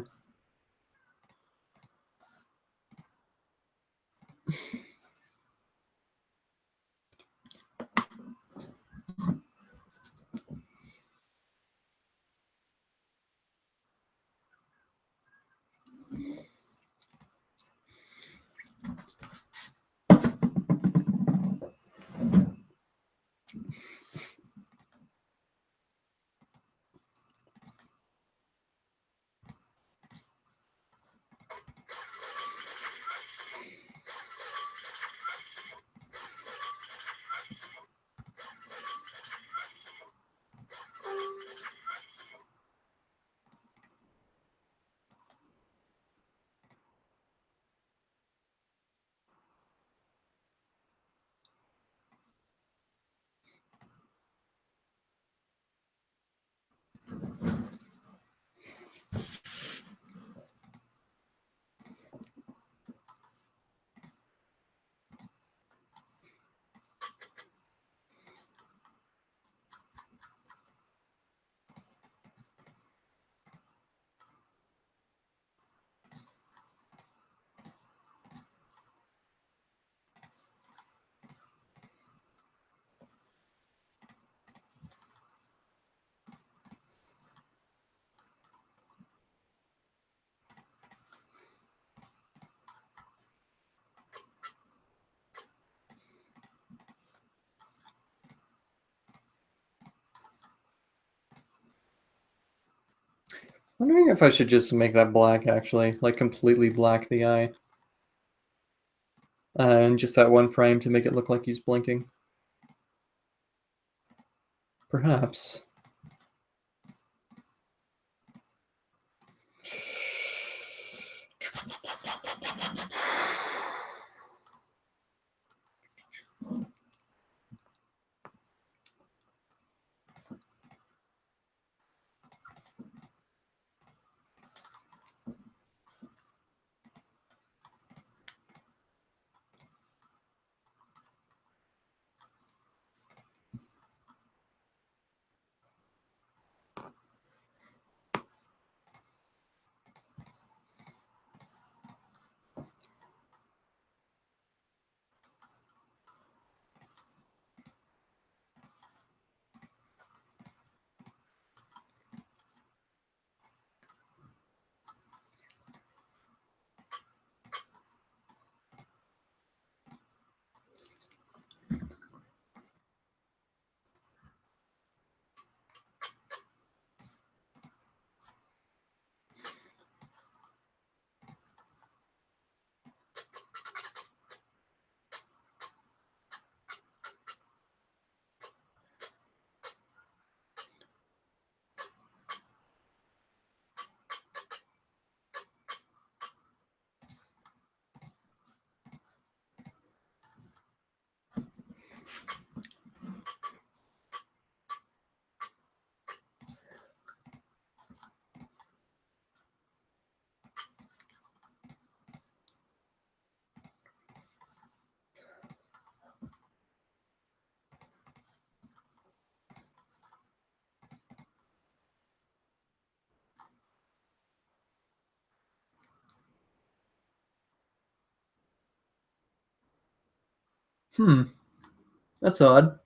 Wondering if I should just make that black, actually. Like, completely black the eye. And just that one frame to make it look like he's blinking. Perhaps. That's odd.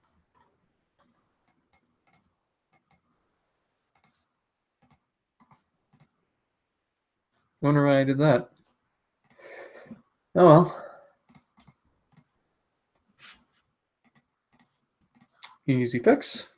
Wonder why I did that. Oh well. Easy fix.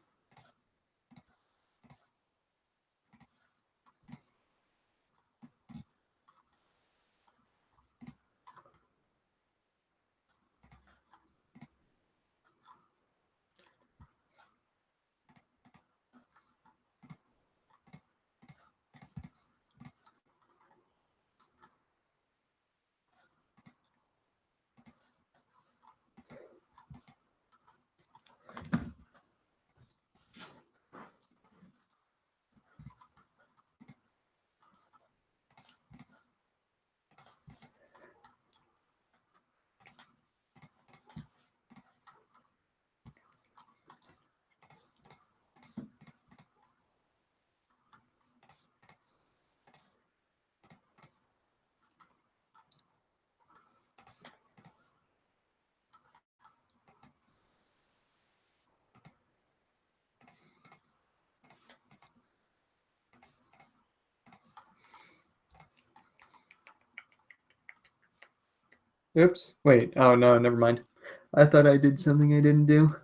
Oops. Wait. Oh no, never mind. I thought I did something I didn't do.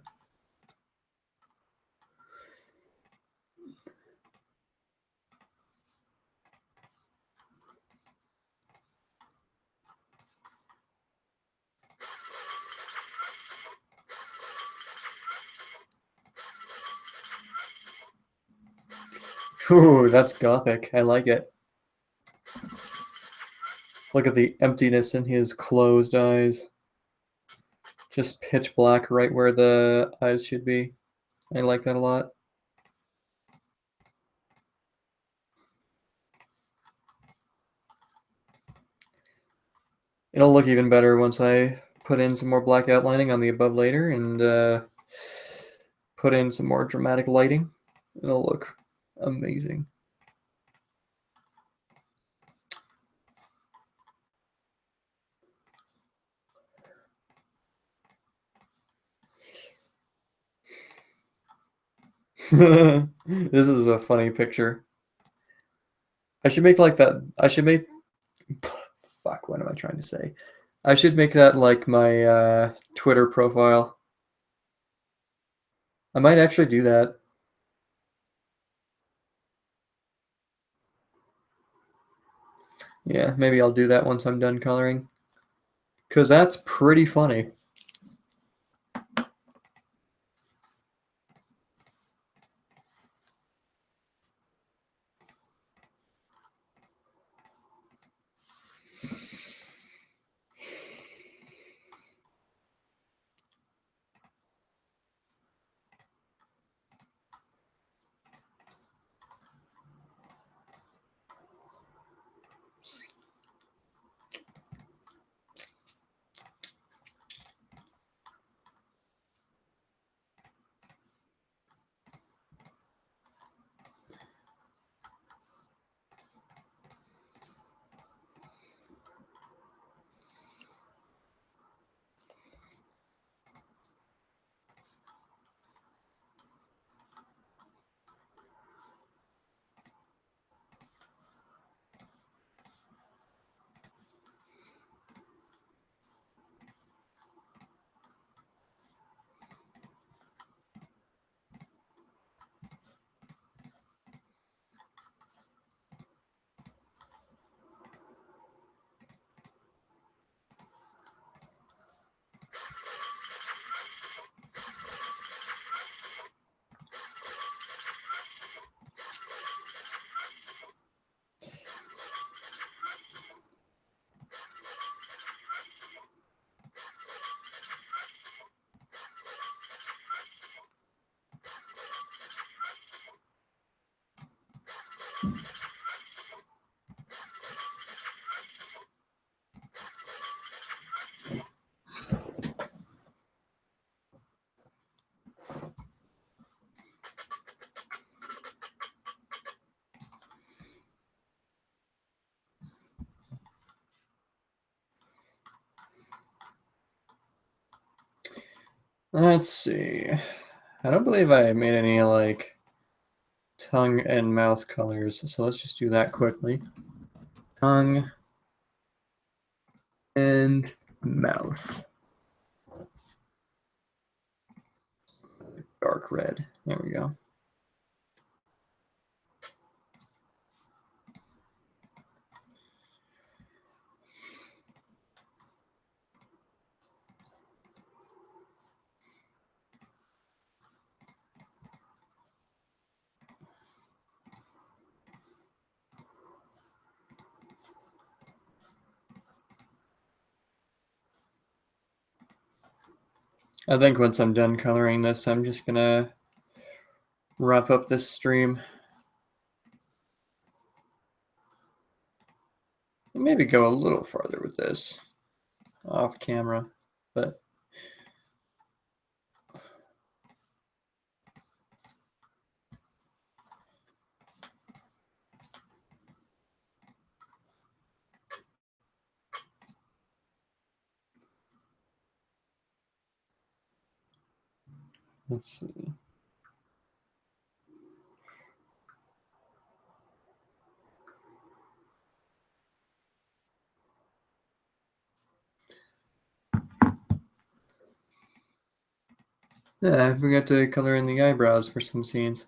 Ooh, that's gothic. I like it. Look at the emptiness in his closed eyes. Just pitch black right where the eyes should be. I like that a lot. It'll look even better once I put in some more black outlining on the above later and put in some more dramatic lighting. It'll look amazing. This is a funny picture. I should make like that. I should make. Fuck, what am I trying to say? I should make that like my Twitter profile. I might actually do that. Yeah, maybe I'll do that once I'm done coloring. Because that's pretty funny. Let's see. I don't believe I made any like tongue and mouth colors, so let's just do that quickly. Tongue and mouth. Dark red. There we go. I think once I'm done coloring this, I'm just gonna wrap up this stream. Maybe go a little farther with this off camera, but let's see. Yeah, I forgot to color in the eyebrows for some scenes.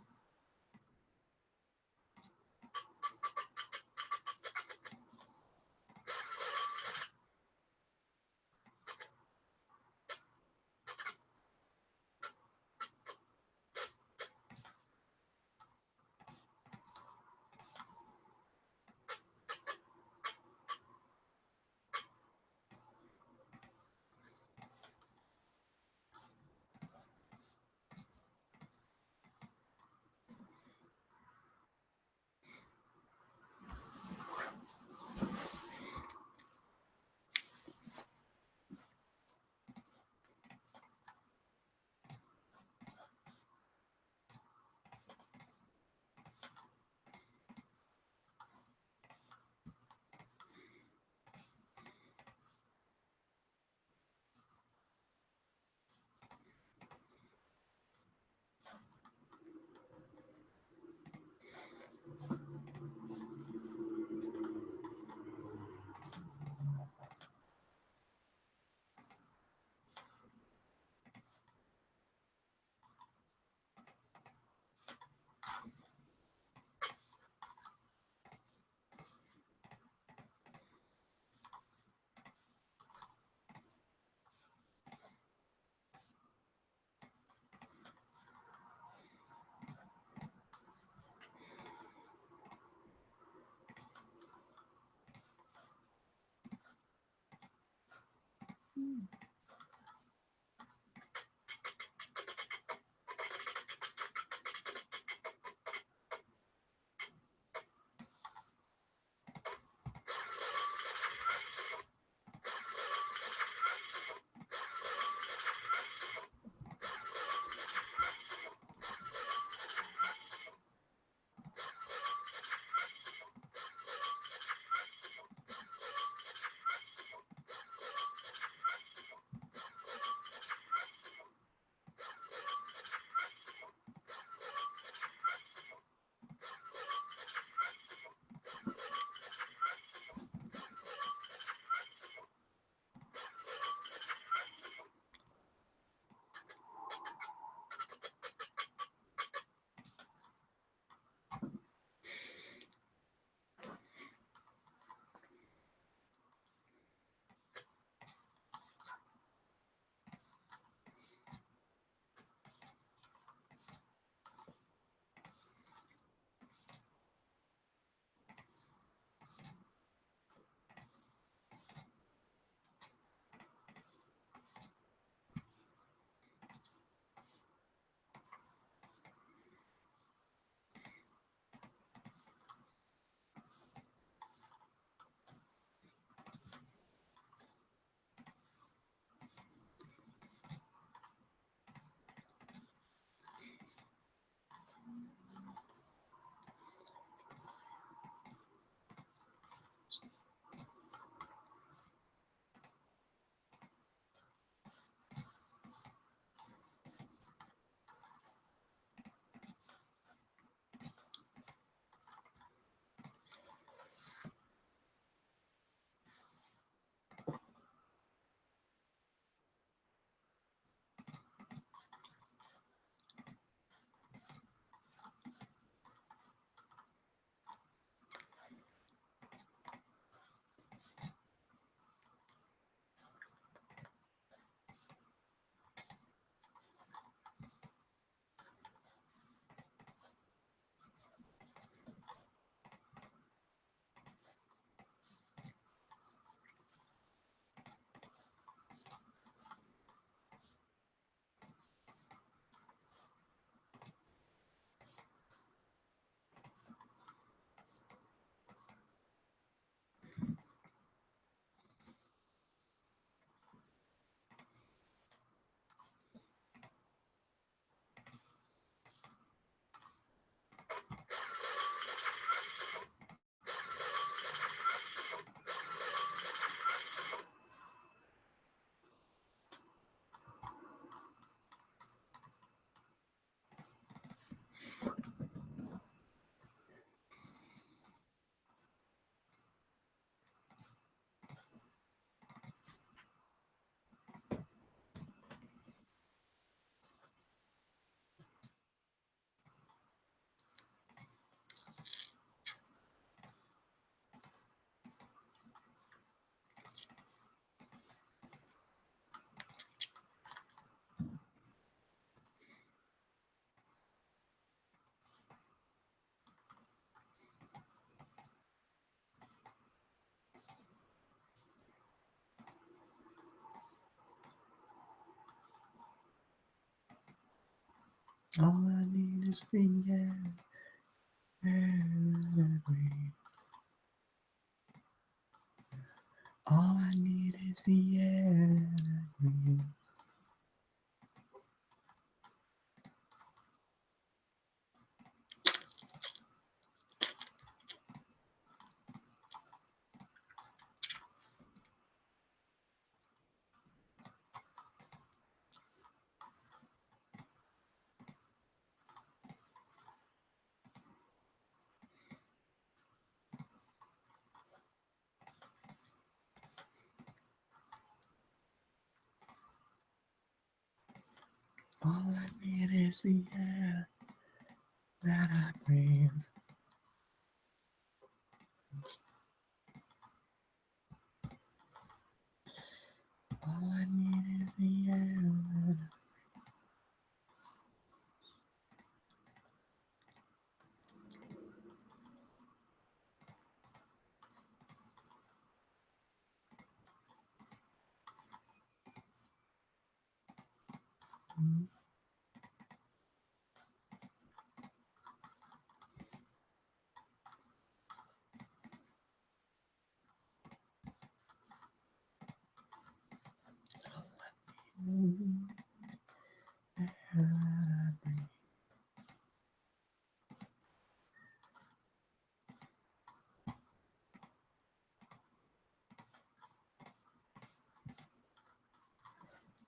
All I need is the air that I breathe. All I need is the air that I breathe. All I need is the air that I breathe. All I need is the air that I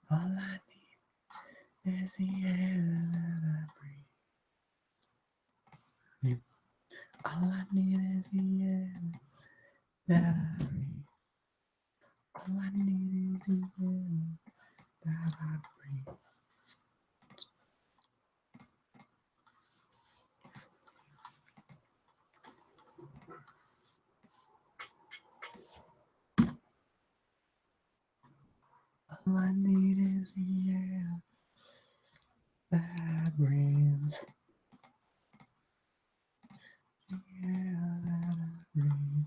All I need is the air that I breathe. All I need is the air that I breathe. All I need is the air that I breathe. All I need is the air that I breathe. The air that I breathe.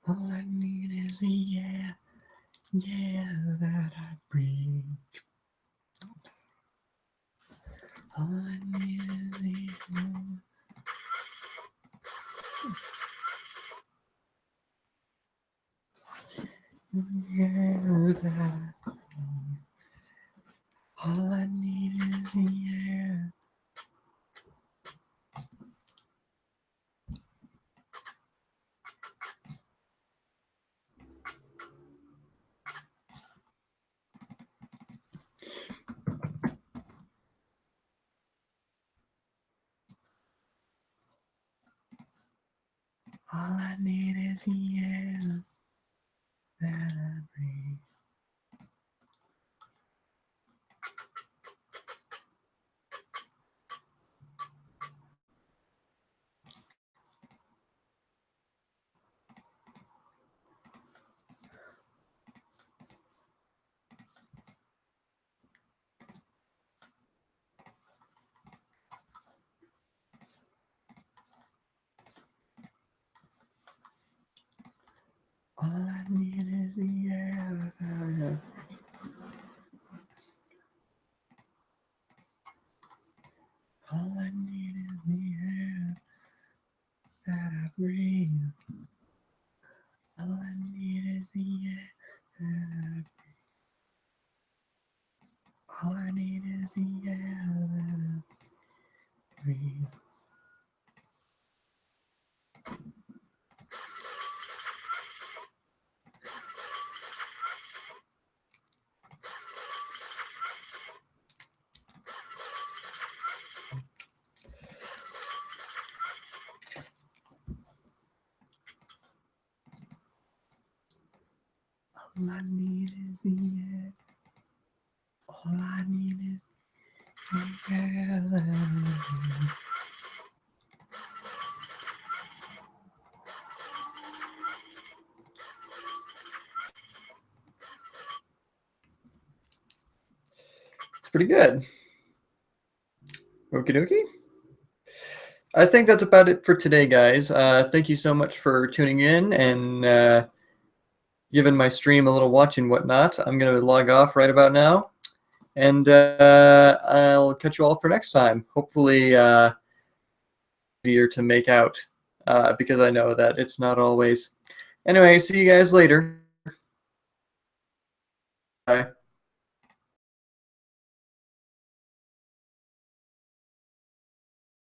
All I need is the air, that I breathe. All I need is the air that I breathe. All I need is the air. All I need is the air that I breathe. All I need is the air that I breathe. All I need is the air that I breathe. All I need is the air that I breathe. All I need is the air that I breathe. All I need is the air. All I need is the air that I breathe. It's pretty good. Okie dokie. I think that's about it for today, guys. Thank you so much for tuning in and giving my stream a little watch and whatnot. I'm going to log off right about now. And I'll catch you all for next time. Hopefully easier to make out because I know that it's not always. Anyway, see you guys later. Bye.